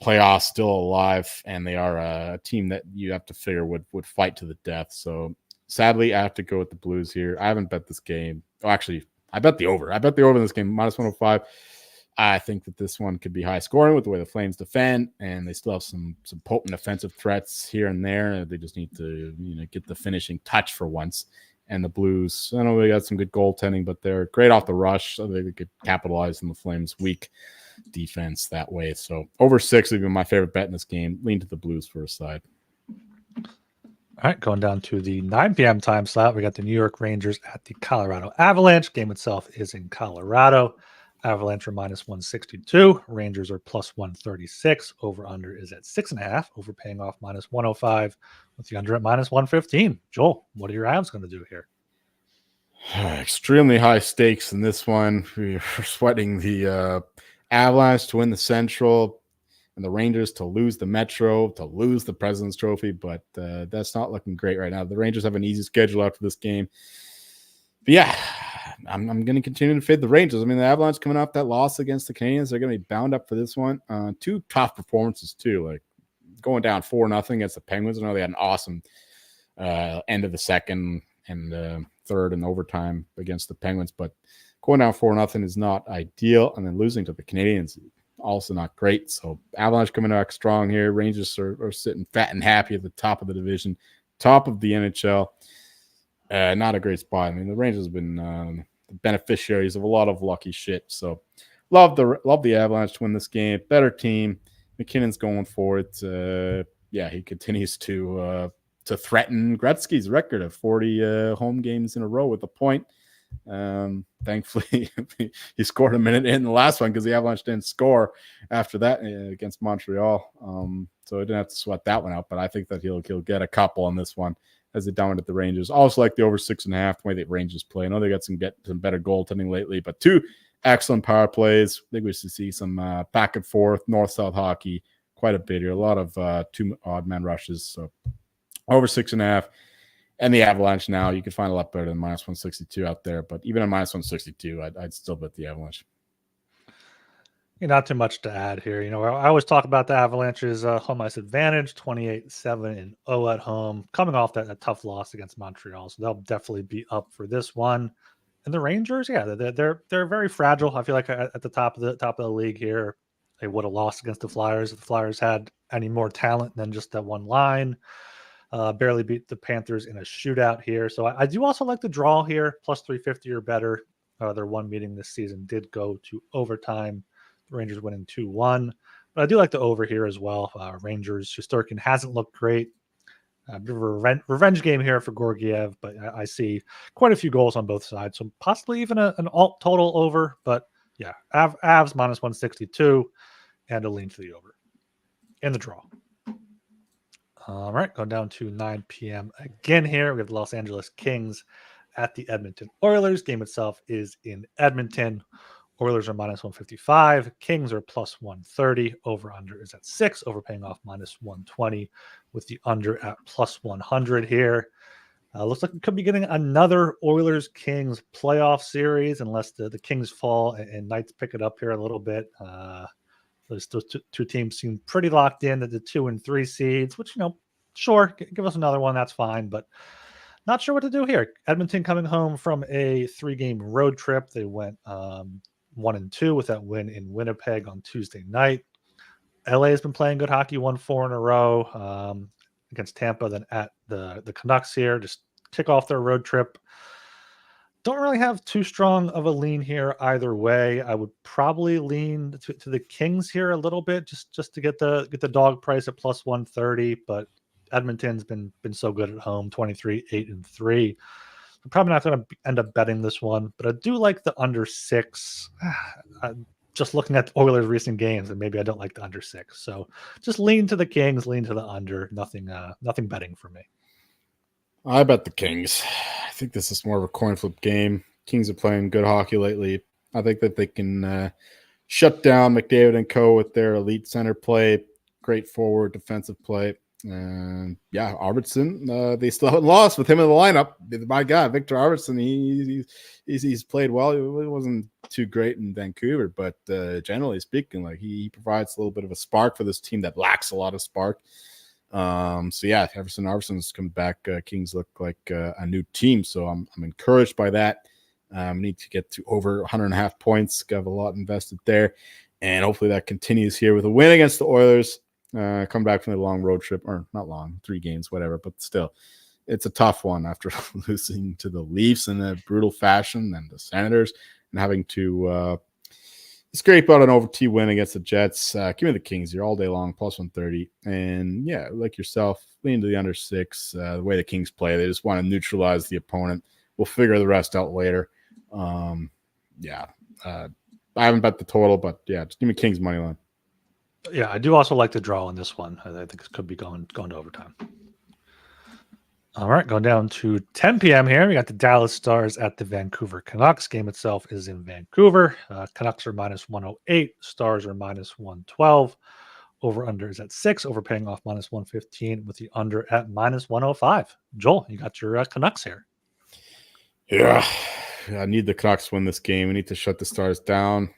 playoffs still alive, and they are a team that you have to figure would fight to the death. So sadly, I have to go with the Blues here. I haven't bet this game. Oh, actually, I bet the over. I bet the over in this game, minus 105. I think that this one could be high scoring with the way the Flames defend, and they still have some potent offensive threats here and there. They just need to get the finishing touch for once. And the Blues, I know they got some good goaltending, but they're great off the rush, so they could capitalize on the Flames' weak defense that way. So over 6 would be my favorite bet in this game. Lean to the Blues for a side. All right, going down to the 9 p.m. time slot, we got the New York Rangers at the Colorado Avalanche. Game itself is in Colorado. Avalanche are minus 162. Rangers are plus 136. Over-under is at 6.5. Overpaying off minus 105 with the under at minus 115. Joel, what are your Avs going to do here? Extremely high stakes in this one. We're sweating the Avalanche to win the Central and the Rangers to lose the Metro, to lose the President's Trophy, but that's not looking great right now. The Rangers have an easy schedule after this game. But yeah, I'm going to continue to fade the Rangers. I mean, the Avalanche coming off that loss against the Canadiens, they're going to be bound up for this one. 2 tough performances too, like going down 4-0 against the Penguins. I know they had an awesome end of the second and third and overtime against the Penguins, but going down 4-0 is not ideal. And then losing to the Canadiens, also not great. So Avalanche coming back strong here. Rangers are sitting fat and happy at the top of the division, top of the NHL. Not a great spot. I mean, the Rangers have been the beneficiaries of a lot of lucky shit. So love the Avalanche to win this game. Better team. McKinnon's going for it. He continues to threaten Gretzky's record of 40 home games in a row with a point. Thankfully, he scored a minute in the last one because the Avalanche didn't score after that against Montreal. So I didn't have to sweat that one out, but I think that he'll get a couple on this one. as they dominate the Rangers. Also like the over 6.5, the way the Rangers play. I know they got some better goaltending lately, but 2 excellent power plays. I think we should see some back and forth, north-south hockey quite a bit here. A lot of 2 odd man rushes. So over 6.5. And the Avalanche now, you can find a lot better than minus 162 out there. But even at minus 162, I'd still bet the Avalanche. Not too much to add here. I always talk about the Avalanche's home ice advantage, 28-7-0 at home, coming off that tough loss against Montreal. So they'll definitely be up for this one. And the Rangers, yeah, they're very fragile. I feel like at the top of the league here, they would have lost against the Flyers if the Flyers had any more talent than just that one line. Barely beat the Panthers in a shootout here. So I do also like the draw here, plus 350 or better. Their one meeting this season did go to overtime. The Rangers winning 2-1. But I do like the over here as well. Rangers, Shesterkin hasn't looked great. A bit of a revenge game here for Georgiev, but I see quite a few goals on both sides. So possibly even an alt total over. But yeah, Avs minus 162 and a lean to the over in the draw. All right, going down to 9 p.m. again here. We have the Los Angeles Kings at the Edmonton Oilers. Game itself is in Edmonton. Oilers are minus 155. Kings are plus 130. Over-under is at 6. Overpaying off minus 120 with the under at plus 100 here. Looks like we could be getting another Oilers-Kings playoff series unless the Kings fall and Knights pick it up here a little bit. Those two teams seem pretty locked in at the 2 and 3 seeds, which, sure, give us another one. That's fine, but not sure what to do here. Edmonton coming home from a 3-game road trip. They went 1-2 with that win in Winnipeg on Tuesday night. LA has been playing good hockey, won 4 in a row against Tampa, then at the Canucks here. Just kick off their road trip. Don't really have too strong of a lean here either way. I would probably lean to the Kings here a little bit, just to get the dog price at plus 130. But Edmonton's been so good at home, 23-8-3. I'm probably not going to end up betting this one, but I do like the under 6. Just looking at the Oilers' recent games, and maybe I don't like the under 6. So just lean to the Kings, lean to the under. Nothing betting for me. I bet the Kings. I think this is more of a coin flip game. Kings are playing good hockey lately. I think that they can shut down McDavid and co. with their elite center play, great forward defensive play. And yeah, Arvidsson, they still haven't lost with him in the lineup. My God, Victor Arvidsson, he's played well. It wasn't too great in Vancouver, but generally speaking, like he provides a little bit of a spark for this team that lacks a lot of spark. So yeah, Arvidsson's come back. Kings look like a new team, so I'm encouraged by that. Need to get to over 100.5 points. Got a lot invested there, and hopefully that continues here with a win against the Oilers. Come back from the long road trip, or not long, 3 games, whatever, but still, it's a tough one after losing to the Leafs in a brutal fashion and the Senators, and having to scrape out an OT win against the Jets. Give me the Kings here all day long, plus 130. And yeah, like yourself, lean to the under 6. The way the Kings play, they just want to neutralize the opponent. We'll figure the rest out later. I haven't bet the total, but yeah, just give me Kings money line. Yeah, I do also like the draw on this one. I think it could be going to overtime. All right, going down to 10 p.m. here. We got the Dallas Stars at the Vancouver Canucks. Game itself is in Vancouver. Canucks are minus 108. Stars are minus 112. Over-under is at 6. Overpaying off minus 115 with the under at minus 105. Joel, you got your Canucks here. Yeah, I need the Canucks to win this game. We need to shut the Stars down.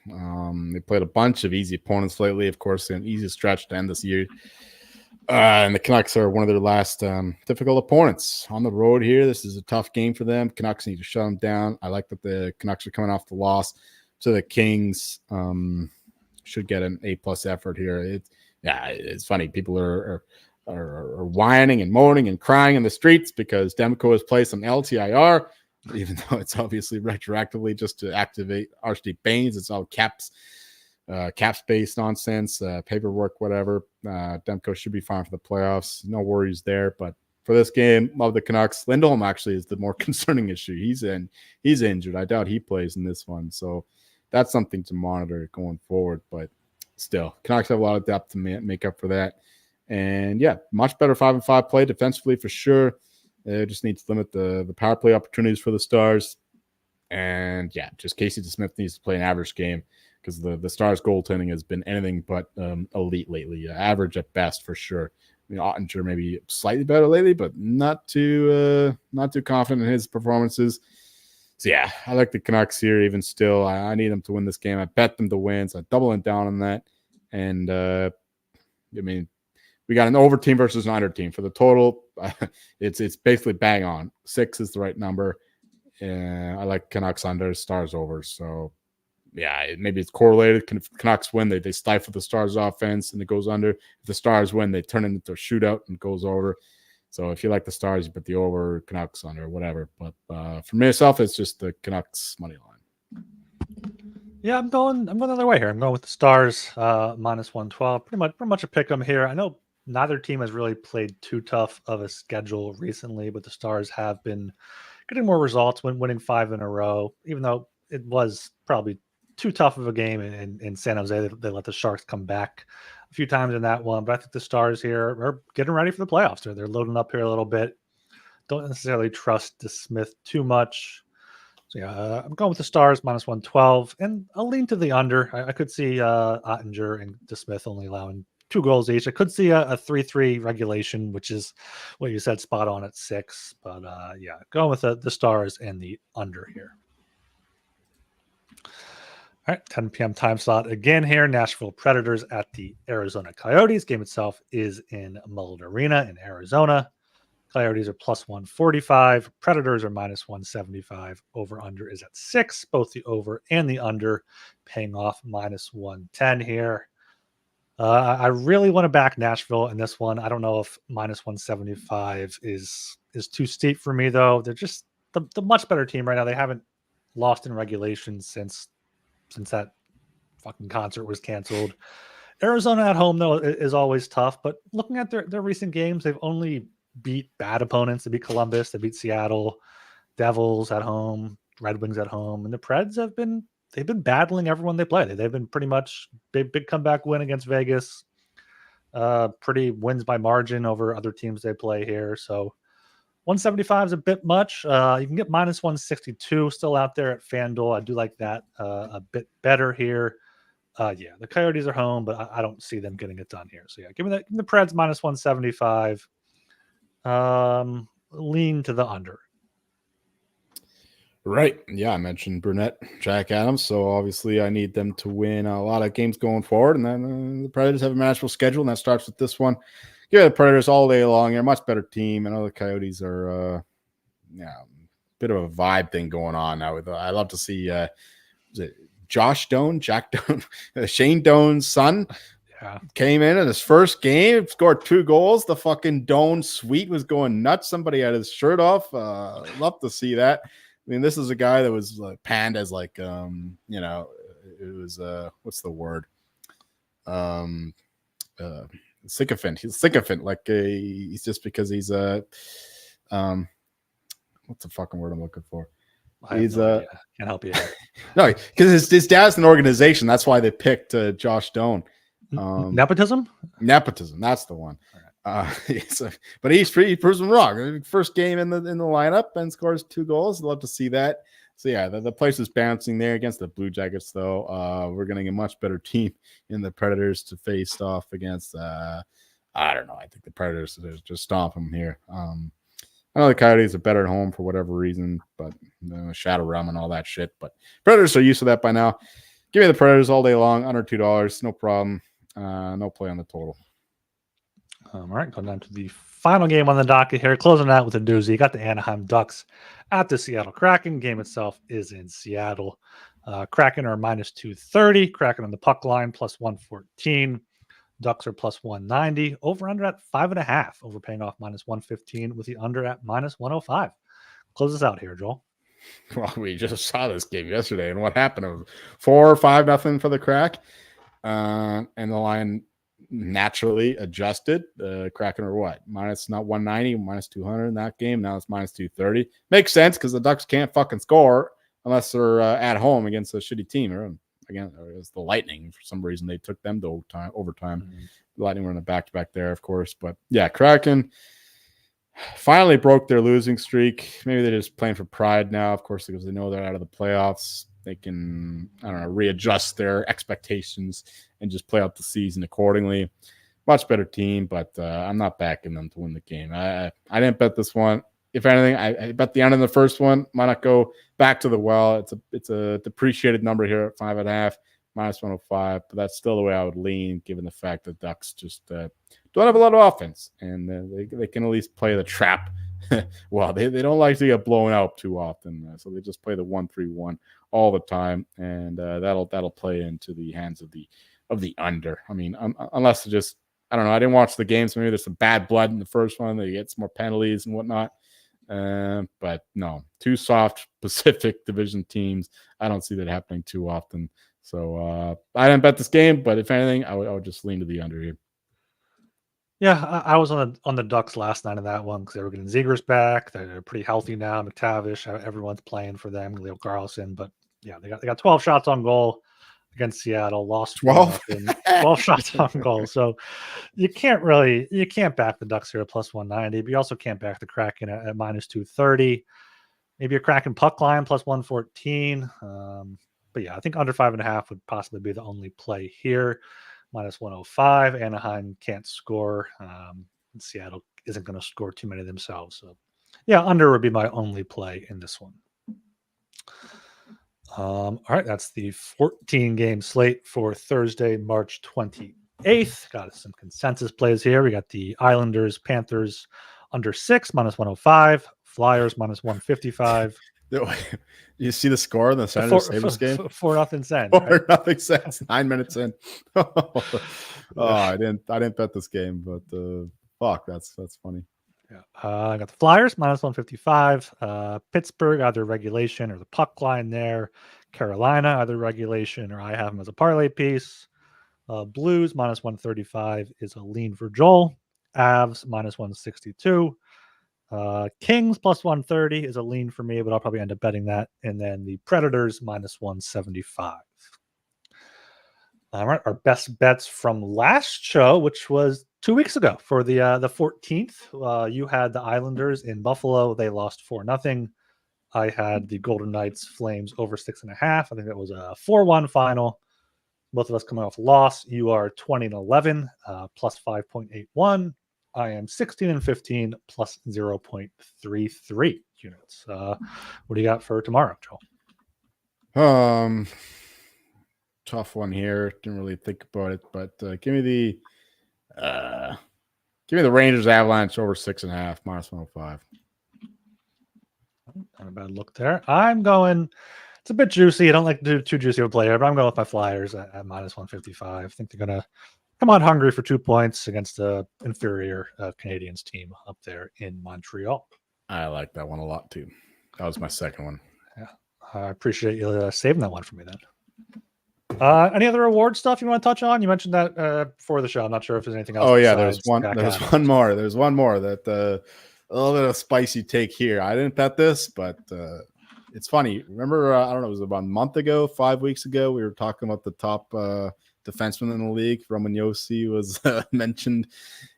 They played a bunch of easy opponents lately. Of course, an easy stretch to end this year. And the Canucks are one of their last difficult opponents on the road here. This is a tough game for them. Canucks need to shut them down. I like that the Canucks are coming off the loss to the Kings. Should get an A-plus effort here. It's funny. People are whining and moaning and crying in the streets because Demko has placed on LTIR, even though it's obviously retroactively just to activate Archie Baines. It's all cap space nonsense, paperwork, whatever. Demko should be fine for the playoffs. No worries there. But for this game, love the Canucks. Lindholm actually is the more concerning issue. He's injured. I doubt he plays in this one. So that's something to monitor going forward. But still, Canucks have a lot of depth to make up for that. And yeah, much better 5-5 play defensively for sure. They just need to limit the power play opportunities for the Stars. And yeah, just Casey DeSmith needs to play an average game because the Stars goaltending has been anything but elite lately. Average at best for sure. I mean, Ottinger maybe slightly better lately, but not too confident in his performances. So yeah, I like the Canucks here. Even still, I need them to win this game. I bet them to win, so I'm doubling down on that. And I mean, we got an over team versus an under team for the total. It's basically bang on. 6 is the right number. I like Canucks under, Stars over. So yeah, maybe it's correlated. Canucks win, they stifle the Stars offense and it goes under. If the Stars win, they turn it into a shootout and goes over. So if you like the Stars, you put the over, Canucks under, whatever. But for myself, it's just the Canucks money line. Yeah, I'm going the other way here. I'm going with the Stars minus 112. Pretty much a pick 'em here. I know neither team has really played too tough of a schedule recently, but the Stars have been getting more results when winning 5 in a row, even though it was probably too tough of a game in San Jose. They let the Sharks come back a few times in that one, but I think the Stars here are getting ready for the playoffs. They're loading up here a little bit. Don't necessarily trust DeSmith too much. So yeah, I'm going with the Stars minus 112, and I'll lean to the under. I could see Ottinger and DeSmith only allowing 2 goals each. I could see a 3-3 regulation, which is what you said, spot on at 6. But yeah, going with the Stars and the under here. All right, 10 p.m. time slot again here. Nashville Predators at the Arizona Coyotes. Game itself is in Mullet Arena in Arizona. Coyotes are plus 145. Predators are minus 175. Over under is at 6. Both the over and the under paying off minus 110 here. I really want to back Nashville in this one. I don't know if minus 175 is too steep for me, though. They're just the much better team right now. They haven't lost in regulation since that fucking concert was canceled. Arizona at home, though, is always tough. But looking at their recent games, they've only beat bad opponents. They beat Columbus, they beat Seattle, Devils at home, Red Wings at home, and the Preds they've been battling everyone they play. They've been pretty much big comeback win against Vegas. Pretty wins by margin over other teams they play here. So 175 is a bit much. You can get minus 162 still out there at FanDuel. I do like that a bit better here. Yeah, the Coyotes are home, but I don't see them getting it done here. So yeah, give me the Preds minus 175. Lean to the under. Right. Yeah, I mentioned Burnett, Jack Adams. So obviously I need them to win a lot of games going forward. And then the Predators have a manageable schedule, and that starts with this one. Yeah, the Predators all day long. They're a much better team. I know the Coyotes are a bit of a vibe thing going on now. I love to see is it Josh Doan, Jack Doan, Shane Doan's son. Yeah. Came in his first game, scored 2 goals. The fucking Doan suite was going nuts. Somebody had his shirt off. Love to see that. I mean, this is a guy that was panned as like, it was what's the word? Sycophant. He's sycophant. Like he's just because he's what's the fucking word I'm looking for? He's can't help you here. No, because his dad's an organization. That's why they picked Josh Doan. Nepotism. That's the one. But he proves them wrong. First game in the lineup and scores 2 goals. Love to see that. So yeah, the place is bouncing there against the Blue Jackets. Though we're getting a much better team in the Predators to face off against. I don't know. I think the Predators just stomp them here. I know the Coyotes are better at home for whatever reason, but Shadow Realm and all that shit. But Predators are used to that by now. Give me the Predators all day long, under $2, no problem. No play on the total. All right, going down to the final game on the docket here. Closing out with a doozy. You got the Anaheim Ducks at the Seattle Kraken. Game itself is in Seattle. Kraken are minus 230. Kraken on the puck line plus 114. Ducks are plus 190. Over under at 5.5. Over paying off minus 115 with the under at minus 105. Close us out here, Joel. Well, we just saw this game yesterday, and what happened? It was 4 or 5-0 for the Crack. And the line naturally adjusted. Kraken are what? Minus not 190, minus 200 in that game. Now it's minus 230. Makes sense because the Ducks can't fucking score unless they're at home against a shitty team. Or again, it's the Lightning. For some reason, they took them to overtime. Mm-hmm. The Lightning were in a back-to-back there, of course. But yeah, Kraken. finally broke their losing streak. Maybe they're just playing for pride now, of course, because they know they're out of the playoffs. They can, I don't know, readjust their expectations and just play out the season accordingly. Much better team, but I'm not backing them to win the game. I didn't bet this one. If anything, I bet the end of the first one. Might not go back to the well. It's a depreciated number here at 5.5, -105, but that's still the way I would lean, given the fact that Ducks just don't have a lot of offense, and they can at least play the trap. Well, they don't like to get blown out too often, so they just play the 1-3-1 all the time, and that'll play into the hands of the under. I mean, unless they just, I don't know. I didn't watch the games. Maybe there's some bad blood in the first one. They get some more penalties and whatnot. But no, two soft Pacific Division teams. I don't see that happening too often. So I didn't bet this game, but if anything, I would just lean to the under here. Yeah, I was on the Ducks last night in that one because they were getting Zegers back. They're pretty healthy now. McTavish, everyone's playing for them. Leo Carlson, but yeah, they got 12 shots on goal against Seattle. Lost 12? 12 shots on goal. So you can't back the Ducks here at +190, but you also can't back the Kraken at -230. Maybe a Kraken puck line +114. But yeah, I think under 5.5 would possibly be the only play here. -105. Anaheim can't score. Seattle isn't going to score too many themselves. So yeah, under would be my only play in this one. All right, that's the 14-game slate for Thursday, March 28th. Got some consensus plays here. We got the Islanders, Panthers under 6, -105. Flyers, -155. You see the score in the Senators Sabres game? 4-0 Sens. 4-0 Sens. 9 minutes in. I didn't bet this game, but fuck, that's funny. Yeah, I got the Flyers -155. Pittsburgh either regulation or the puck line there. Carolina either regulation or I have them as a parlay piece. Blues -135 is a lean for Joel. Avs -162. Kings +130 is a lean for me, but I'll probably end up betting that. And then the Predators -175. All right, our best bets from last show, which was 2 weeks ago for the 14th. You had the Islanders in Buffalo. They lost 4-0. I had the Golden Knights Flames over 6.5. I think that was a 4-1 final. Both of us coming off loss. You are 20-11, +5.81. I am 16-15, +0.33 units. What do you got for tomorrow, Joel? Tough one here. Didn't really think about it, but give me the Rangers Avalanche over 6.5, -105. Not a bad look there. I'm going. It's a bit juicy. I don't like to do too juicy of a player, but I'm going with my Flyers at -155. I think they're going to come out hungry for 2 points against the inferior Canadiens team up there in Montreal. I like that one a lot too. That was my second one. Yeah, I appreciate you saving that one for me then. Any other award stuff you want to touch on? You mentioned that before the show. I'm not sure if there's anything else. Oh yeah, there's one more. There's one more that a little bit of spicy take here. I didn't bet this, but it's funny. Remember, I don't know, it was about a month ago, 5 weeks ago, we were talking about the top defenseman in the league. Roman Josi was mentioned.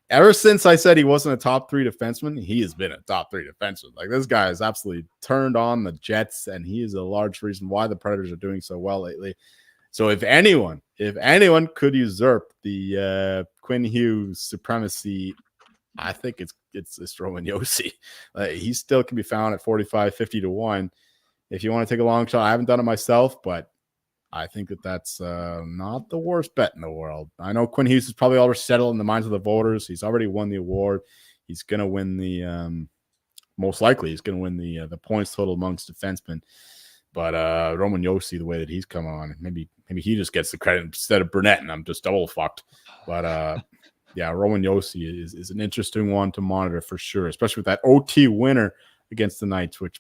Ever since I said he wasn't a top 3 defenseman, he has been a top 3 defenseman. Like, this guy has absolutely turned on the Jets, and he is a large reason why the Predators are doing so well lately. So if anyone could usurp the Quinn Hughes supremacy, I think it's Roman Josi. He still can be found at 45, 50 to 1. If you want to take a long shot, I haven't done it myself, but I think that's not the worst bet in the world. I know Quinn Hughes is probably already settled in the minds of the voters. He's already won the award. He's going to win the most likely he's going to win the points total amongst defensemen. But Roman Josi, the way that he's come on, maybe he just gets the credit instead of Burnett, and I'm just double fucked. But yeah, Roman Josi is an interesting one to monitor for sure, especially with that OT winner against the Knights, which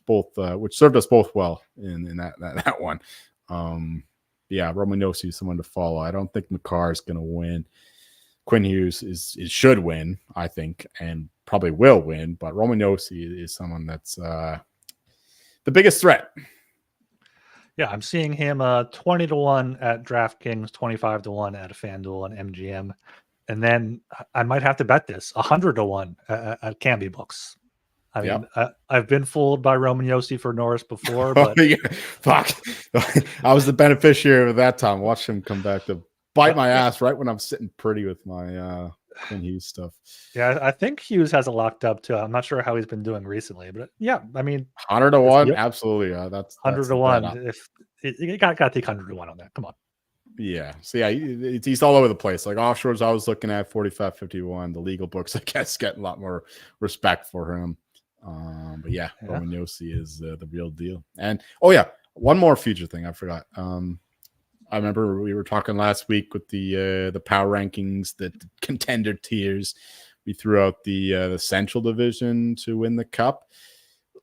served us both well in that one. Yeah, Roman Josi is someone to follow. I don't think Makar is going to win. Quinn Hughes should win, I think, and probably will win. But Roman Josi is someone that's the biggest threat. Yeah, I'm seeing him 20 to 1 at DraftKings, 25 to 1 at FanDuel and MGM. And then I might have to bet this 100 to 1 at Camby Books. I Yep. mean, I've been fooled by Roman Yossi for Norris before, Oh, but yeah. Fuck. I was the beneficiary of that time. Watch him come back to bite my ass right when I'm sitting pretty with my Quinn Hughes stuff. yeah, I think Hughes has it locked up too. I'm not sure how he's been doing recently, but yeah, I mean, 100 to 1, absolutely. That's 100 the to bet. 1. If you got to take 100 to 1 on that. Come on. Yeah. So yeah, he's all over the place. Like offshores, I was looking at 45, 51. The legal books, I guess, getting a lot more respect for him. But yeah, Roman Yossi is the real deal. And oh yeah, one more future thing I forgot. I remember we were talking last week with the power rankings, the contender tiers. We threw out the Central Division to win the Cup.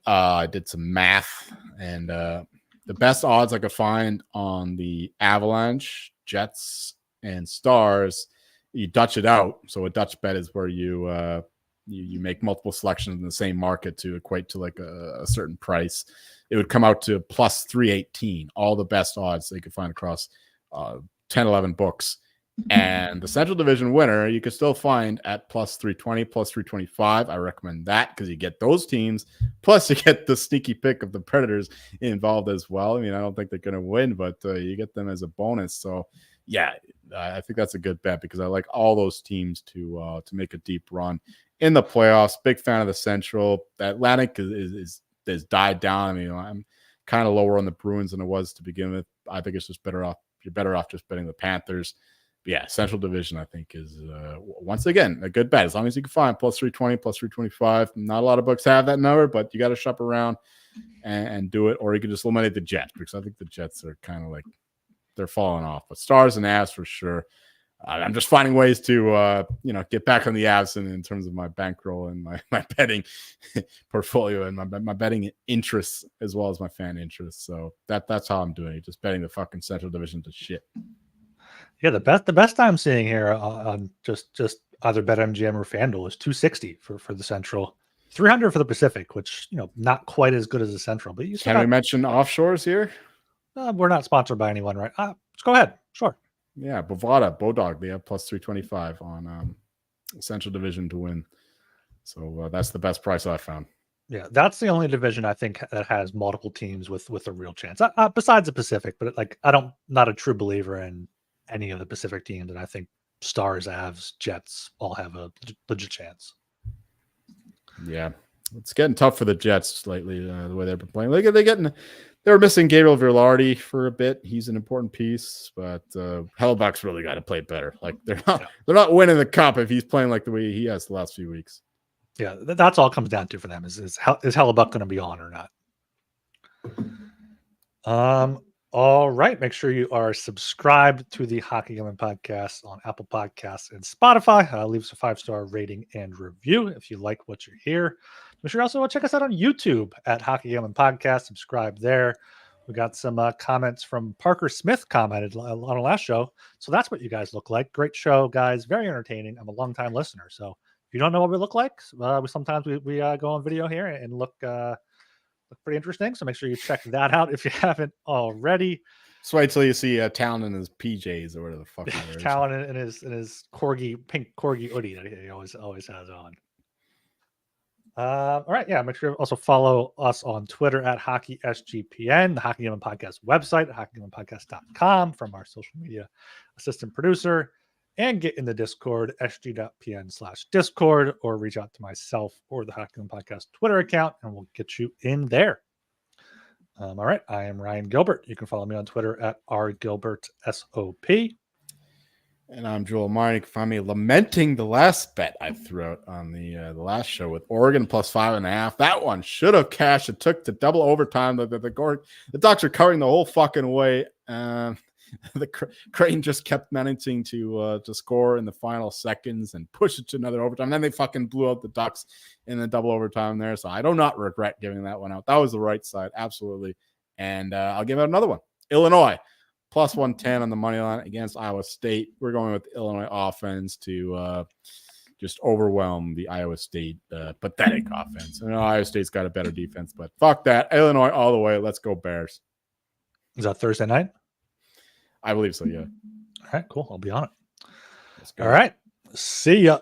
I did some math, and the best odds I could find on the Avalanche, Jets, and Stars, you Dutch it out. So a Dutch bet is where you make multiple selections in the same market to equate to like a certain price. It would come out to plus 318, all the best odds they could find across 10, 11 books. And the Central Division winner, you can still find at plus 320, plus 325. I recommend that because you get those teams. Plus, you get the sneaky pick of the Predators involved as well. I mean, I don't think they're going to win, but you get them as a bonus. So, yeah, I think that's a good bet because I like all those teams to make a deep run in the playoffs. Big fan of the Central. The Atlantic is died down. I mean, I'm kind of lower on the Bruins than it was to begin with. I think it's just better off. You're better off just betting the Panthers. But yeah, Central Division, I think, is once again a good bet as long as you can find plus 320, plus 325. Not a lot of books have that number, but you got to shop around and do it, or you can just eliminate the Jets because I think the Jets are kind of like they're falling off. But Stars and Avs for sure. I'm just finding ways to get back on the Avs in terms of my bankroll and my betting portfolio and my betting interests as well as my fan interests. So that's how I'm doing it. Just betting the fucking Central Division to shit. Yeah, the best I'm seeing here on just either BetMGM or FanDuel is 260 for the Central, 300 for the Pacific, which not quite as good as the Central. But you can we mention offshores here? We're not sponsored by anyone, right? Let's go ahead. Sure. Yeah, Bovada, Bodog, they have plus 325 on Central Division to win. So that's the best price I found. Yeah, that's the only division I think that has multiple teams with a real chance. Besides the Pacific, but I'm not a true believer in any of the Pacific teams, and I think Stars, Avs, Jets all have a legit chance. Yeah, it's getting tough for the Jets lately. The way they've been playing, they were missing Gabriel Vilardi for a bit. He's an important piece, but Hellebuyck's really got to play better. Like they're not winning the Cup if he's playing like the way he has the last few weeks. Yeah, that's all it comes down to for them is Hellebuyck going to be on or not? All right. Make sure you are subscribed to the Hockey Gambling Podcast on Apple Podcasts and Spotify. Leave us a 5-star rating and review if you like what you hear. Make sure you also check us out on YouTube at Hockey Gambling Podcast. Subscribe there. We got some comments from Parker Smith commented on our last show. So that's what you guys look like. Great show, guys. Very entertaining. I'm a longtime listener. So if you don't know what we look like, sometimes we go on video here and look pretty interesting. So make sure you check that out if you haven't already. Just wait till you see Talon in his PJs or whatever the fuck. Talon in his pink corgi hoodie that he always has on. All right, yeah. Make sure you also follow us on Twitter at HockeySGPN, the Hockey Gambling Podcast website, hockeygamblingpodcast.com from our social media assistant producer, and get in the Discord, sg.pn/Discord, or reach out to myself or the Hockey Gambling Podcast Twitter account, and we'll get you in there. All right, I am Ryan Gilbert. You can follow me on Twitter at rgilbertsop. And I'm Joel Meyer. You can find me lamenting the last bet I threw out on the last show with Oregon plus 5.5. That one should have cashed. It took to double overtime. The Ducks are covering the whole fucking way. The Creighton just kept managing to score in the final seconds and push it to another overtime. And then they fucking blew out the Ducks in the double overtime there. So I do not regret giving that one out. That was the right side, absolutely. And I'll give out another one. Illinois plus 110 on the money line against Iowa State. We're going with the Illinois offense to just overwhelm the Iowa State pathetic offense. I know Iowa State's got a better defense, but fuck that. Illinois all the way. Let's go Bears. Is that Thursday night? I believe so, yeah. All right, cool. I'll be on it. All right. See ya.